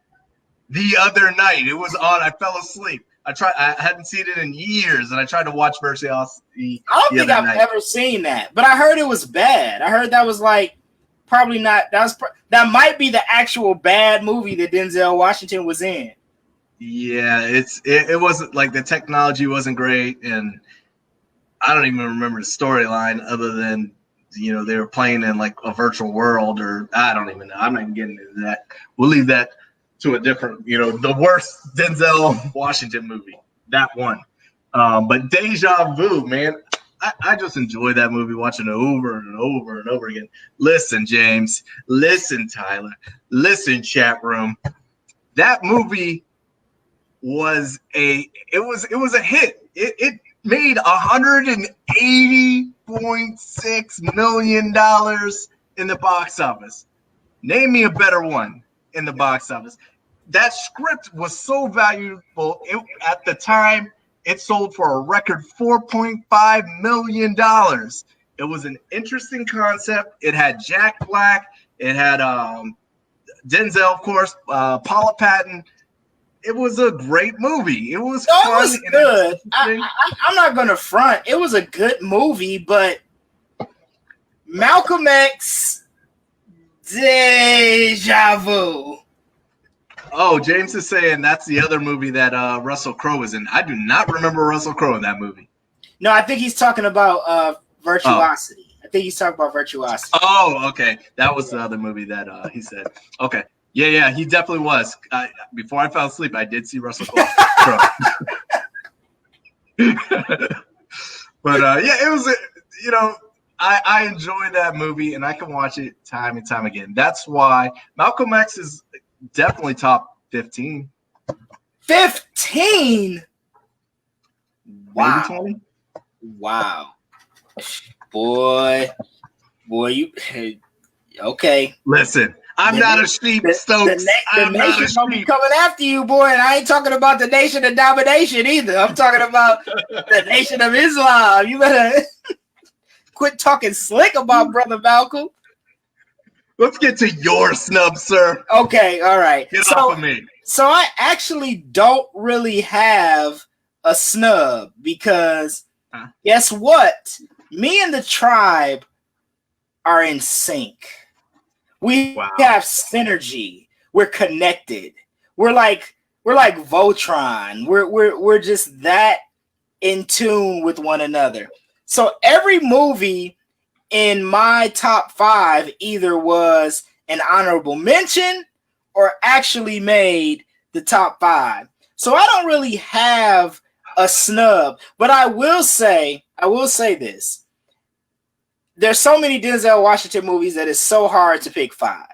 the other night. It was on. I fell asleep. I hadn't seen it in years, and I tried to watch Virtuosity. I don't think I've ever seen that, but I heard it was bad. I heard that was probably not. That might be the actual bad movie that Denzel Washington was in. Yeah, it wasn't like the technology wasn't great, and I don't even remember the storyline other than they were playing in like a virtual world, or I don't even know. I'm not even getting into that. We'll leave that to a different, the worst Denzel Washington movie, that one. But Deja Vu, man, I just enjoy that movie, watching it over and over and over again. Listen, James, listen, Tyler, listen, chat room. That movie was a hit. It made $180.6 million in the box office. Name me a better one in the box office. That script was so valuable. At the time, it sold for a record $4.5 million. It was an interesting concept. It had Jack Black. It had Denzel, of course, Paula Patton. It was a great movie. It was fun. It was good. I'm not going to front. It was a good movie, but Malcolm X, Deja Vu. Oh, James is saying that's the other movie that Russell Crowe was in. I do not remember Russell Crowe in that movie. No, I think he's talking about Virtuosity. Oh. I think he's talking about Virtuosity. Oh, okay. That was the other movie that he said. Okay. Yeah, he definitely was. Before I fell asleep, I did see Russell Crowe. But it was, I enjoy that movie, and I can watch it time and time again. That's why Malcolm X is definitely top 15. 15? Wow. Maybe 20? Wow. Boy, you okay. Listen, I'm not a sheep, Stokes. The I'm not a nation gonna be sheep. coming after you, boy. And I ain't talking about the nation of domination either. I'm talking about the nation of Islam. You better quit talking slick about Brother Malcolm. Let's get to your snub, sir. Okay, all right. Get off of me. So I actually don't really have a snub because guess what? Me and the tribe are in sync. We have synergy. We're connected. We're like Voltron. We're just that in tune with one another. So every movie in my top 5 either was an honorable mention or actually made the top 5. So I don't really have a snub, but I will say this. There's so many Denzel Washington movies that it's so hard to pick 5,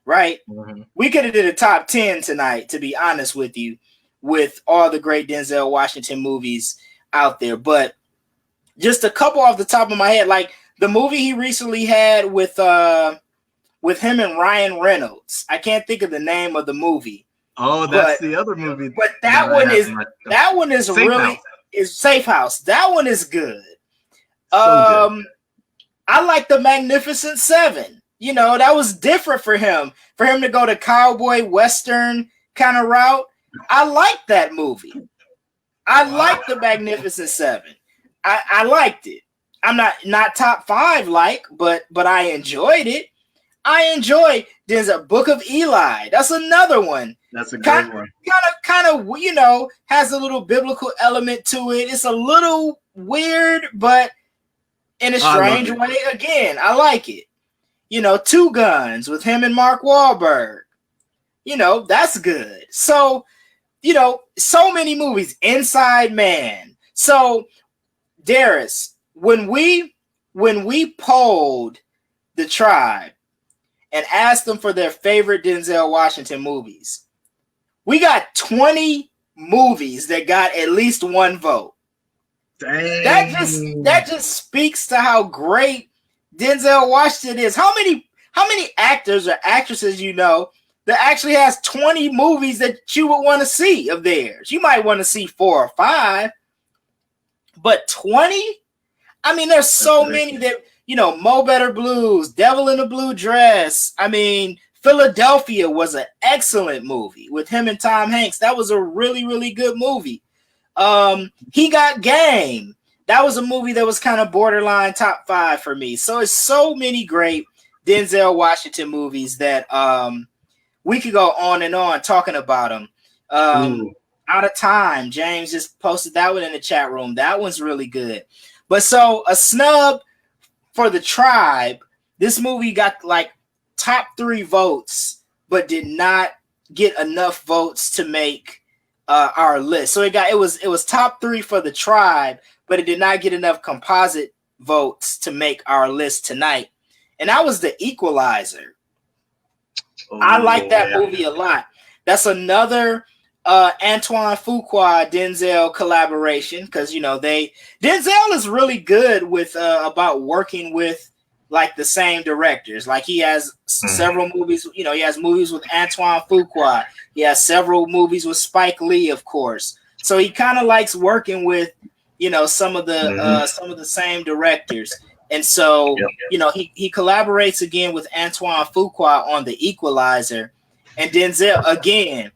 right? Mm-hmm. We could have did a top 10 tonight, to be honest with you, with all the great Denzel Washington movies out there. But just a couple off the top of my head, like the movie he recently had with him and Ryan Reynolds. I can't think of the name of the movie. Oh, that's the other movie. But that one is Safe House. That one is good. So good. I like The Magnificent Seven. You know, that was different for him. For him to go to cowboy western kind of route. I like that movie. I like The Magnificent Seven. I liked it. I'm not top 5 but I enjoyed it. I enjoy Denzel Book of Eli. That's another one. That's a great one. Kind of, you know, has a little biblical element to it. It's a little weird, but in a strange way. Again, I like it. You know, Two Guns with him and Mark Wahlberg. You know, that's good. So, you know, so many movies. Inside Man. So, Darius, when we polled the tribe and asked them for their favorite Denzel Washington movies, we got 20 movies that got at least one vote. Dang. That just speaks to how great Denzel Washington is. How many actors or actresses you know that actually has 20 movies that you would want to see of theirs? You might want to see 4 or 5, but 20? I mean, there's so many that, you know, Mo Better Blues, Devil in a Blue Dress. I mean, Philadelphia was an excellent movie with him and Tom Hanks. That was a really, really good movie. He Got Game. That was a movie that was kind of borderline top 5 for me. So it's so many great Denzel Washington movies that we could go on and on talking about them. Out of Time. James just posted that one in the chat room. That one's really good. But so a snub for the tribe. This movie got like top 3 votes, but did not get enough votes to make our list. So it was top 3 for the tribe, but it did not get enough composite votes to make our list tonight. And that was The Equalizer. I like that movie a lot. That's another Antoine Fuqua Denzel collaboration, because you know Denzel is really good with about working with like the same directors. Like he has several movies, you know, he has movies with Antoine Fuqua. He has several movies with Spike Lee, of course. So he kind of likes working with, you know, some of the same directors. And so, you know, he collaborates again with Antoine Fuqua on The Equalizer. And Denzel, again,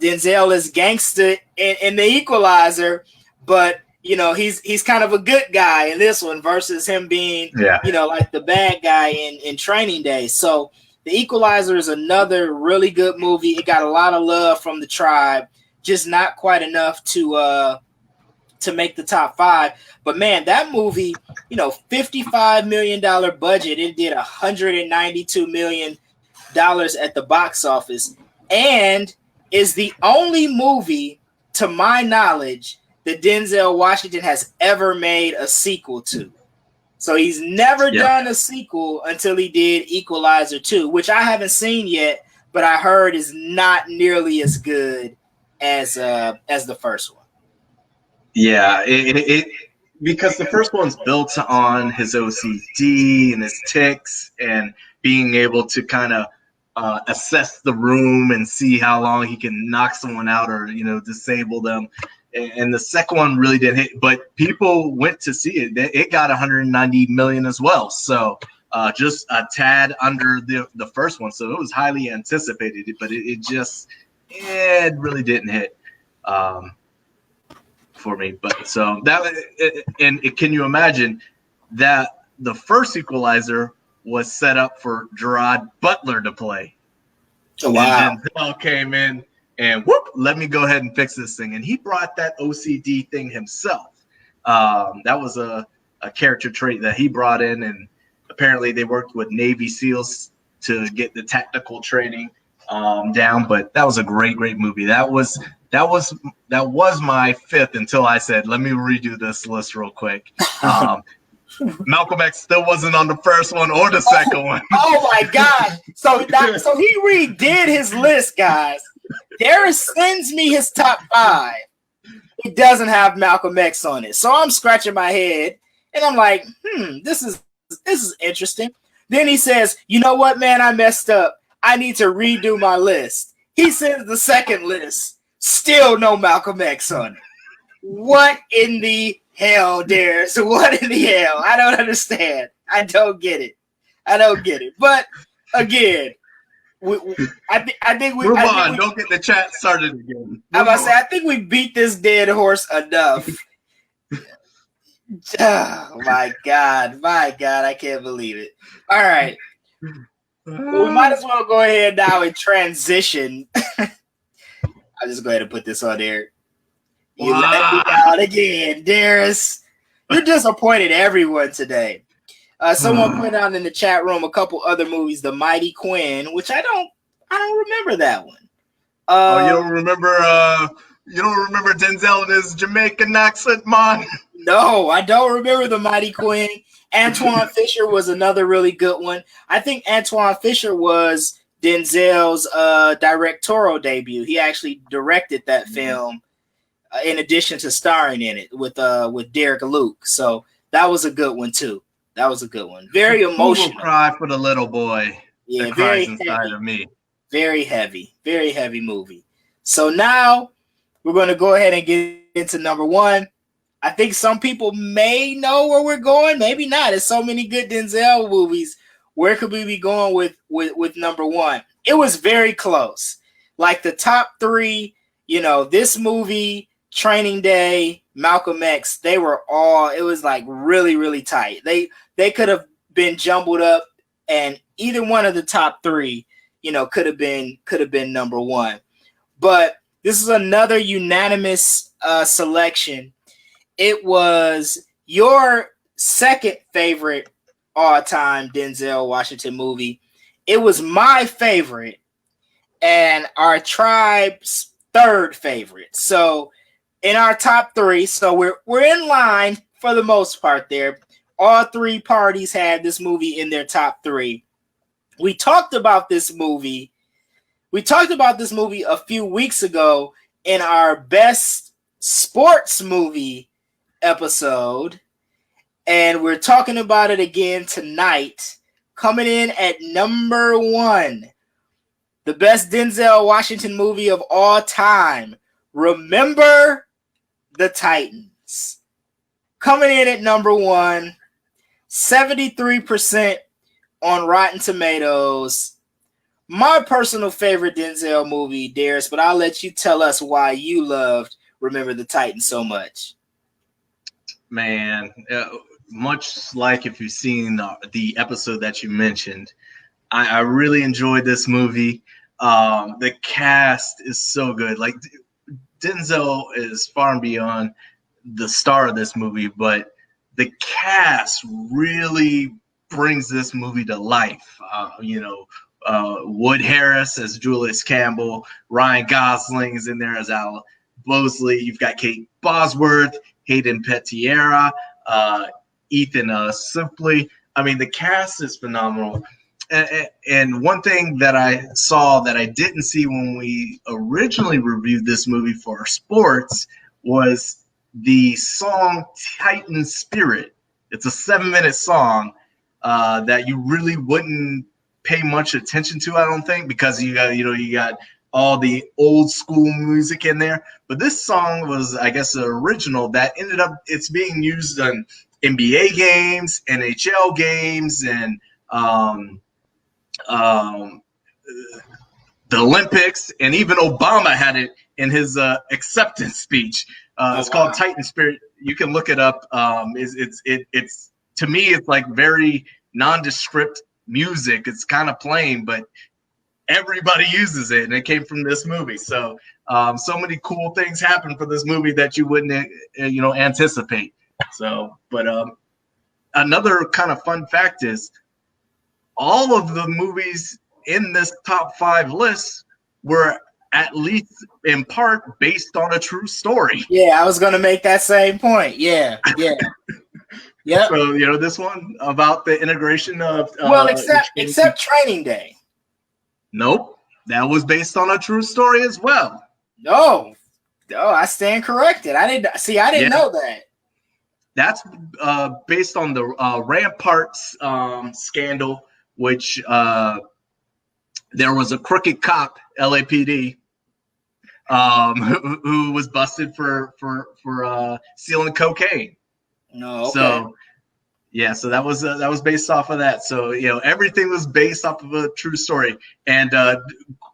Denzel is gangster in The Equalizer, but you know he's kind of a good guy in this one versus him being you know like the bad guy in Training Day. So The Equalizer is another really good movie. It got a lot of love from the tribe, just not quite enough to make the top 5. But man, that movie, you know, $55 million budget, it did $192 million at the box office, and is the only movie, to my knowledge, that Denzel Washington has ever made a sequel to. So he's never done a sequel until he did Equalizer 2, which I haven't seen yet, but I heard is not nearly as good as the first one. Yeah, it because the first one's built on his OCD and his tics, and being able to kind of assess the room and see how long he can knock someone out or disable them. And the second one really didn't hit, but people went to see it. It got 190 million as well, so just a tad under the first one. So it was highly anticipated, but it really didn't hit for me. But so can you imagine that the first Equalizer was set up for Gerard Butler to play? Oh, wow! And Denzel came in and whoop, let me go ahead and fix this thing. And he brought that OCD thing himself. That was a character trait that he brought in, and apparently they worked with Navy SEALs to get the tactical training down. But that was a great movie. That was my fifth until I said, let me redo this list real quick. Malcolm X still wasn't on the first one or the second one. Oh my God! So he redid his list, guys. Darius sends me his top 5. It doesn't have Malcolm X on it, so I'm scratching my head and I'm like, this is interesting. Then he says, you know what, man, I messed up. I need to redo my list. He sends the second list, still no Malcolm X on it. What in the hell, Darius? What in the hell? I don't understand. I don't get it. But again, I think we move on. Don't get the chat started again. I think we beat this dead horse enough. Oh my God, I can't believe it. All right. Well, we might as well go ahead now and transition. I'll just go ahead and put this on there. You let me down again, Darius. You're disappointed everyone today. Someone pointed out in the chat room a couple other movies, The Mighty Quinn, which I don't remember that one. You don't remember Denzel and his Jamaican accent, man? No, I don't remember The Mighty Quinn. Antoine Fisher was another really good one. I think Antoine Fisher was Denzel's directorial debut. He actually directed that film in addition to starring in it with Derek Luke. So that was a good one too. Very emotional. Who will cry for the little boy that cries inside of me? Very heavy movie. So now we're going to go ahead and get into number 1. I think some people may know where we're going, maybe not. There's so many good Denzel movies. Where could we be going with number 1? It was very close. Like the top 3, this movie, Training Day, Malcolm X, they were all, it was like really, really tight. They could have been jumbled up, and either one of the top 3, could have been number 1. But this is another unanimous selection. It was your second favorite all-time Denzel Washington movie. It was my favorite and our tribe's third favorite. So in our top 3, so we're in line for the most part there. All 3 parties had this movie in their top 3. We talked about this movie a few weeks ago in our best sports movie episode, and we're talking about it again tonight. Coming in at number 1, the best Denzel Washington movie of all time, Remember the Titans. Coming in at number 1, 73% on Rotten Tomatoes. My personal favorite Denzel movie, Darius, but I'll let you tell us why you loved Remember the Titans so much. Man, much like if you've seen the episode that you mentioned, I really enjoyed this movie. The cast is so good. Like, Denzel is far and beyond the star of this movie, but the cast really brings this movie to life. Wood Harris as Julius Campbell, Ryan Gosling is in there as Al Bosley. You've got Kate Bosworth, Hayden Panettiere, Ethan Simply. I mean, the cast is phenomenal. And one thing that I saw that I didn't see when we originally reviewed this movie for sports was the song Titan Spirit. It's a 7-minute song that you really wouldn't pay much attention to, I don't think, because you got all the old school music in there. But this song was, I guess, the original that ended up it's being used in NBA games, NHL games, and um, the Olympics, and even Obama had it in his acceptance speech. It's called Titan Spirit. You can look it up. It's to me, it's like very nondescript music. It's kind of plain, but everybody uses it, and it came from this movie. So, so many cool things happen for this movie that you wouldn't, anticipate. So, but another kind of fun fact is all of the movies in this top 5 list were at least in part based on a true story. Yeah, I was going to make that same point. Yeah. Yep. So, this one about the integration of except Training Day. Nope, that was based on a true story as well. No, I stand corrected. I didn't know that. That's based on the Ramparts scandal, which there was a crooked cop, LAPD, who was busted for stealing cocaine. No, okay. So that was based off of that. So everything was based off of a true story. And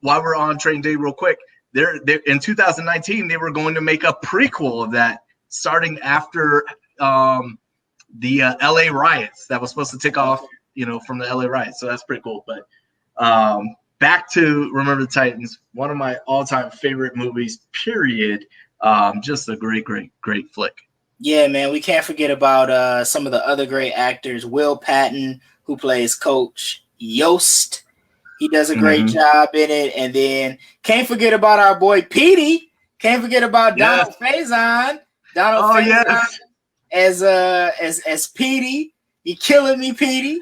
while we're on Training Day, real quick, there in 2019 they were going to make a prequel of that, starting after the LA riots that was supposed to take off, from the LA riots. So that's pretty cool. But back to Remember the Titans, one of my all-time favorite movies. Period. Just a great flick. Yeah, man, we can't forget about some of the other great actors. Will Patton, who plays Coach Yost, he does a great job in it. And then can't forget about our boy Petey. Can't forget about Donald Faison. As Petey. You killing me, Petey.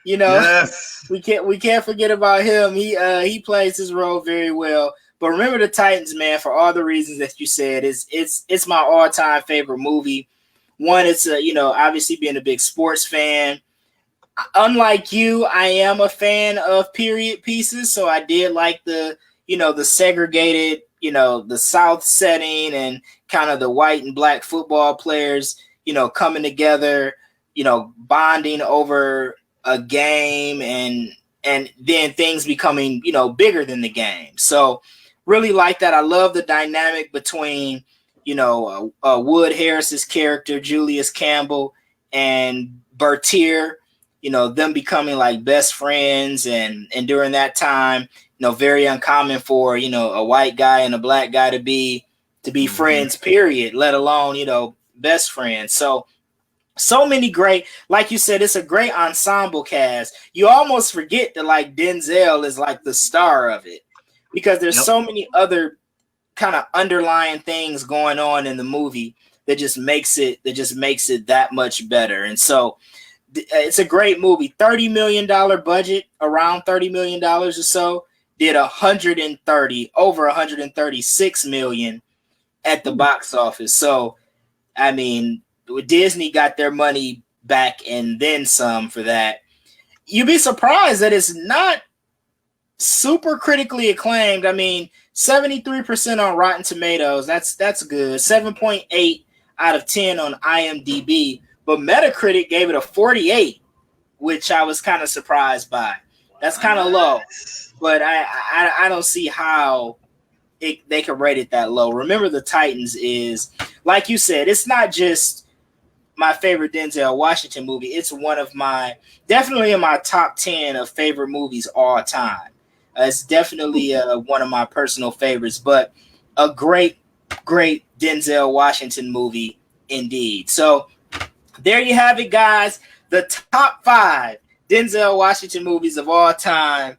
Yes. We can't forget about him. He plays his role very well. But Remember the Titans, man, for all the reasons that you said, it's my all-time favorite movie. One, it's obviously being a big sports fan. Unlike you, I am a fan of period pieces, so I did like the segregated, the South setting and kind of the white and black football players, coming together, bonding over a game and then things becoming, bigger than the game. So really like that. I love the dynamic between, Wood Harris's character, Julius Campbell, and Bertier, them becoming like best friends. And during that time, very uncommon for, a white guy and a black guy to be friends, period, let alone, best friends. So many great, like you said, it's a great ensemble cast. You almost forget that like Denzel is like the star of it, because there's so many other kind of underlying things going on in the movie that just makes it that much better. And so it's a great movie. $30 million budget, around $30 million or so, did over 136 million at the box office. So, I mean, Disney got their money back and then some for that. You'd be surprised that it's not super critically acclaimed. I mean, 73% on Rotten Tomatoes. That's good. 7.8 out of 10 on IMDb. But Metacritic gave it a 48, which I was kind of surprised by. That's kind of low. But I don't see how they can rate it that low. Remember the Titans is, like you said, it's not just my favorite Denzel Washington movie. It's one of definitely in my top 10 of favorite movies all time. It's definitely one of my personal favorites, but a great Denzel Washington movie indeed. So there you have it, guys. The top 5 Denzel Washington movies of all time.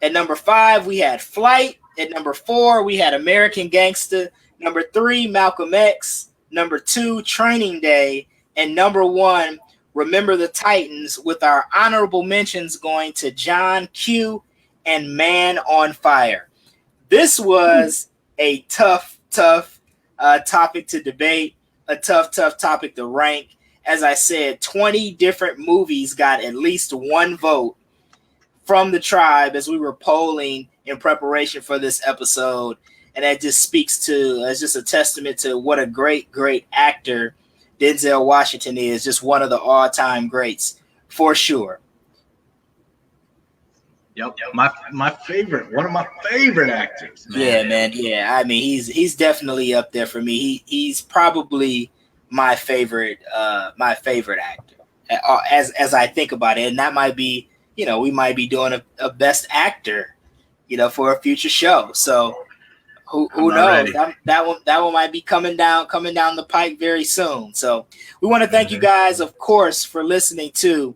At number 5, we had Flight. At number 4, we had American Gangster. Number 3, Malcolm X. Number 2, Training Day. And number 1, Remember the Titans, with our honorable mentions going to John Q and Man on Fire. This was a tough topic to debate, a tough topic to rank. As I said, 20 different movies got at least one vote. from the tribe as we were polling in preparation for this episode. And that just speaks to, it's just a testament to what a great, great actor Denzel Washington is. Just one of the all-time greats, for sure. Yep. My favorite, one of my favorite actors. Man. Yeah, man. Yeah. I mean, he's definitely up there for me. He's probably my favorite actor as I think about it. And that might be, we might be doing a best actor, for a future show. So who knows? That one might be coming down the pike very soon. So we want to thank you guys, of course, for listening to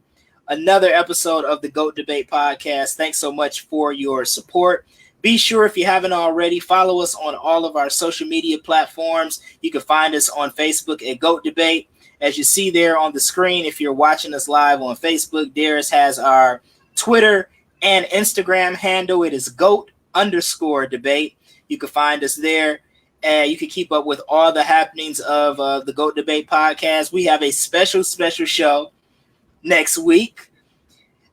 another episode of the GOAT Debate Podcast. Thanks so much for your support. Be sure, if you haven't already, follow us on all of our social media platforms. You can find us on Facebook at GOAT Debate. As you see there on the screen, if you're watching us live on Facebook, Darius has our Twitter and Instagram handle. It is GOAT_debate. You can find us there. And you can keep up with all the happenings of the GOAT Debate Podcast. We have a special show next week.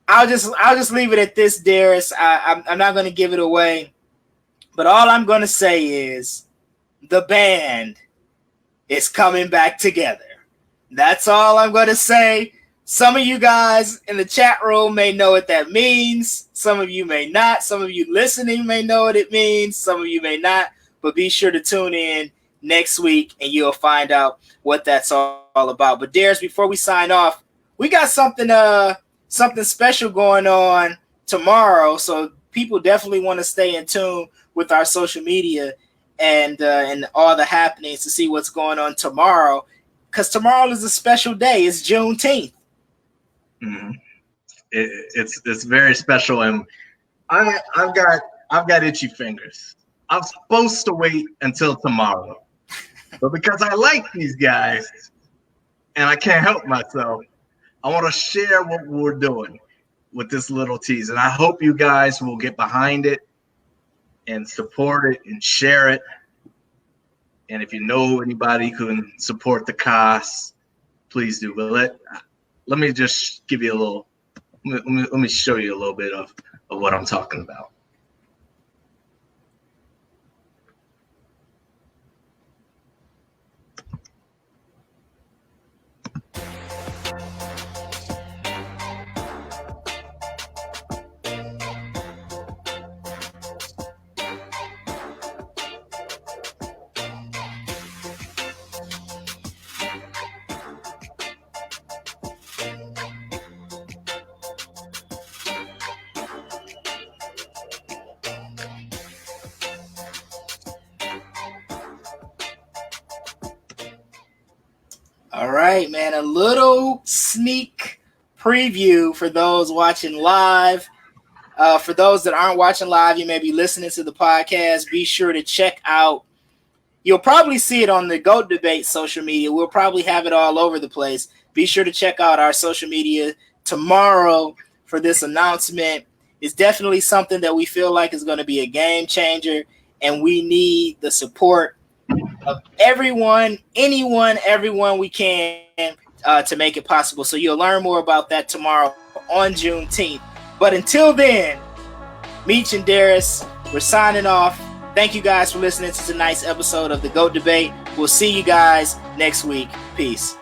I'll just leave it at this, Darius. I'm not going to give it away, but all I'm going to say is the band is coming back together. That's all I'm going to say. Some of you guys in the chat room may know what that means. Some of you may not. Some of you listening may know what it means. Some of you may not. But be sure to tune in next week and you'll find out what that's all about. But Darius, before we sign off, we got something special going on tomorrow. So people definitely want to stay in tune with our social media and all the happenings to see what's going on tomorrow. Because tomorrow is a special day. It's Juneteenth. Mm-hmm. It's very special, and I've got itchy fingers. I'm supposed to wait until tomorrow, but because I like these guys and I can't help myself, I want to share what we're doing with this little tease, and I hope you guys will get behind it and support it and share it. And if you know anybody who can support the cause, please do. But let me just give you a little. Let me show you a little bit of what I'm talking about. All right, man. A little sneak preview for those watching live. For those that aren't watching live, you may be listening to the podcast. Be sure to check out. You'll probably see it on the GOAT Debate social media. We'll probably have it all over the place. Be sure to check out our social media tomorrow for this announcement. It's definitely something that we feel like is going to be a game changer, and we need the support of everyone we can to make it possible. So you'll learn more about that tomorrow on Juneteenth. But until then, Meech and Darius, we're signing off. Thank you guys for listening to tonight's episode of the GOAT Debate. We'll see you guys next week. Peace.